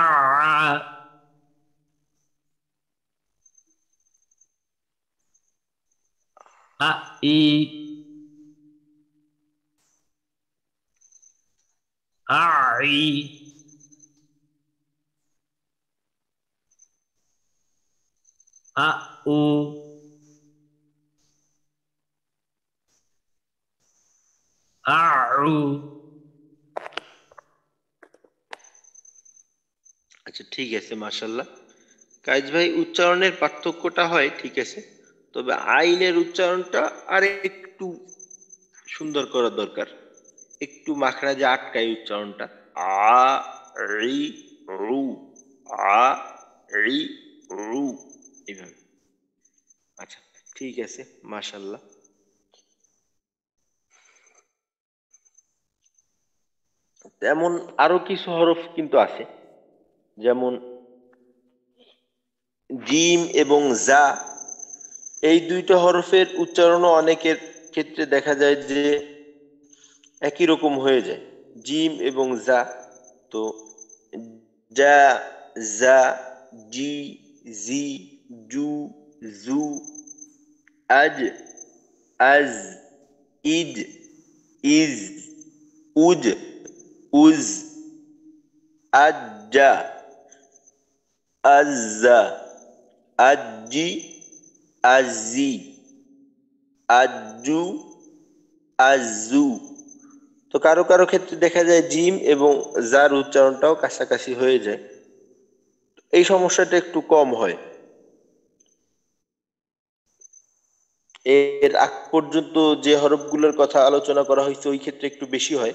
a i a i a u a u
আচ্ছা, ঠিক আছে, মাশাল্লাহ। কায়েস ভাই, উচ্চারণের পার্থক্যটা হয় ঠিক আছে, তবে আইনের উচ্চারণটা আর একটু সুন্দর করা দরকার। একটু মাখরাজে আটকায় উচ্চারণটা, আ রি রু, আ রি রু, এইভাবে। আচ্ছা, ঠিক আছে, মাশাল্লাহ। তেমন আরো কিছু হরফ কিন্তু আছে, যেমন জিম এবং জা এই দুইটা হরফের উচ্চারণও অনেকের ক্ষেত্রে দেখা যায় যে একই রকম হয়ে যায়, জিম এবং জা। তো জা, জা, জি, জি, জু, জু, আজ, আজ, ইজ, ইজ, উজ, উজ, আজ্জা, আজ্জা, আজি, আজি, আজু, আজু। তো কারো কারো ক্ষেত্রে দেখা যায় জিম এবং জার উচ্চারণটাও কাছাকাছি হয়ে যায়, এই সমস্যাটা একটু কম হয়। এর আগ পর্যন্ত যে হরফগুলোর কথা আলোচনা করা হয়েছে ওই ক্ষেত্রে একটু বেশি হয়,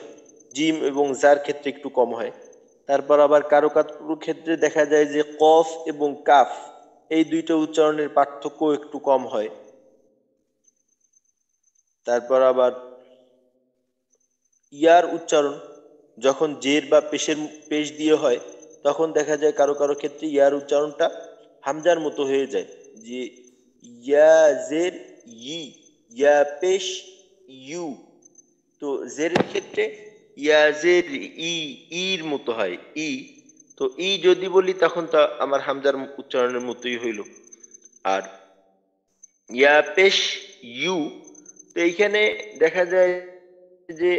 জিম এবং জার ক্ষেত্রে একটু কম হয়। তারপর আবার কারো কারো ক্ষেত্রে দেখা যায় যে কফ এবং কাফ এই দুইটা উচ্চারণের পার্থক্য একটু কম হয়। তারপর আবার ইয়ার উচ্চারণ যখন জের বা পেশ দিয়ে হয় তখন দেখা যায় কারো কারো ক্ষেত্রে ইয়ার উচ্চারণটা হামজার মতো হয়ে যায়, যে ইয়া জের ই, ইয়া পেশ ইউ। তো জেরের ক্ষেত্রে ইয়া জের ই, ইর মতো হয় ই। তো ই যদি বলি তখন তো আমার হামজার উচ্চারণের মতোই হইল। আর ইয়া পেশ ইউ, তো এইখানে দেখা যায় যে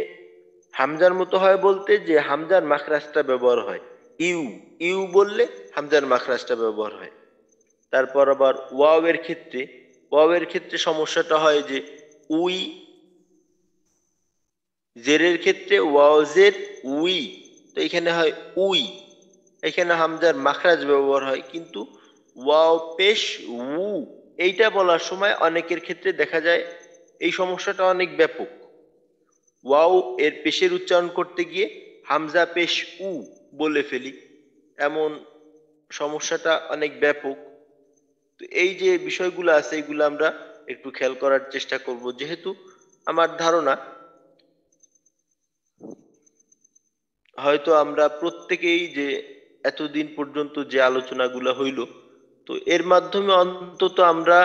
হামজার মতো হয় বলতে যে হামজার মাখরাজটা ব্যবহার হয়, ইউ, ইউ বললে হামজার মাখরাজটা ব্যবহার হয়। তারপর আবার ওয়াওয়ের ক্ষেত্রে, ওয়াওয়ের ক্ষেত্রে সমস্যাটা হয় যে উই, জেরের ক্ষেত্রে ওয়াও জের উই, তো এখানে হয় উই, এখানে হামজার মাখরাজ ব্যবহার হয়। কিন্তু ওয়াও পেশ উ এইটা বলার সময় অনেকের ক্ষেত্রে দেখা যায় এই সমস্যাটা অনেক ব্যাপক, ওয়াও এর পেশের উচ্চারণ করতে গিয়ে হামজা পেশ উ বলে ফেলি, এমন সমস্যাটা অনেক ব্যাপক। তো এই যে বিষয়গুলো আছে এগুলো আমরা একটু খেয়াল করার চেষ্টা করব, যেহেতু আমার ধারণা হয়তো আমরা প্রত্যেকেই যে এতদিন পর্যন্ত যে আলোচনাগুলো হইল, তো এর মাধ্যমে অন্তত আমরা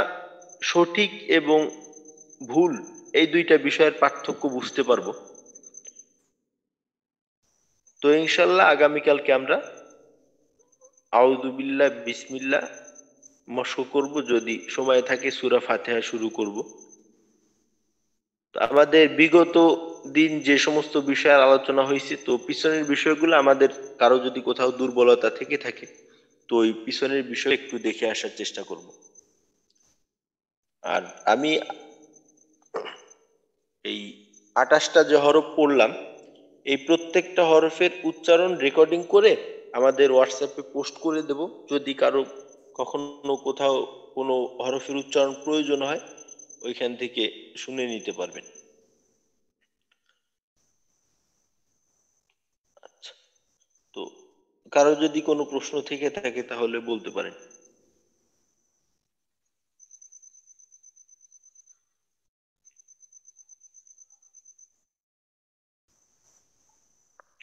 সঠিক এবং ভুল এই দুইটা বিষয়ের পার্থক্য বুঝতে পারবো। তো ইনশাল্লাহ আগামীকালকে আমরা আউযু বিল্লাহ বিসমিল্লাহ মশক করব, যদি সময় থাকে সূরা ফাতিহা শুরু করব। তো আমাদের বিগত দিন যে সমস্ত বিষয়ের আলোচনা হয়েছে, তো পিছনের বিষয়গুলো আমাদের কারো যদি কোথাও দুর্বলতা থেকে থাকে তো ওই পিছনের বিষয় একটু দেখে আসার চেষ্টা করব। আর আমি এই 28টা যে হরফ পড়লাম এই প্রত্যেকটা হরফের উচ্চারণ রেকর্ডিং করে আমাদের হোয়াটসঅ্যাপে পোস্ট করে দেব, যদি কারো কখনো কোথাও কোনো হরফের উচ্চারণ প্রয়োজন হয় ওইখান থেকে শুনে নিতে পারবেন। আচ্ছা, তো কারো যদি কোনো প্রশ্ন থেকে থাকে তাহলে বলতে পারেন।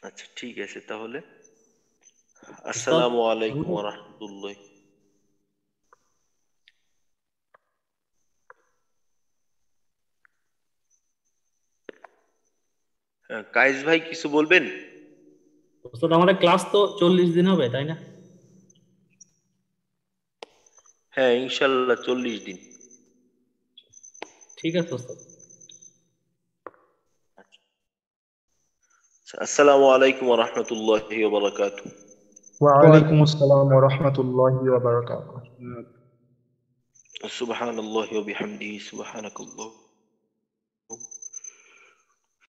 আচ্ছা ঠিক আছে, তাহলে আসসালামু আলাইকুম ওয়া রাহমাতুল্লাহ। কায়েস ভাই কিছু বলবেন?
ওস্তাদ আমাদের ক্লাস তো 40 দিন হবে, তাই না?
হ্যাঁ ইনশাল্লাহ 40 দিন।
ঠিক আছে ওস্তাদ।
আসসালামু আলাইকুম ওয়া রাহমাতুল্লাহি ওয়া বারাকাতুহু।
ওয়ালাইকুম আসসালাম ওয়া রাহমাতুল্লাহি ওয়া বারাকাতুহু।
সুবহানাল্লাহি ওয়া বিহামদিহি সুবহানাকাল্লাহ।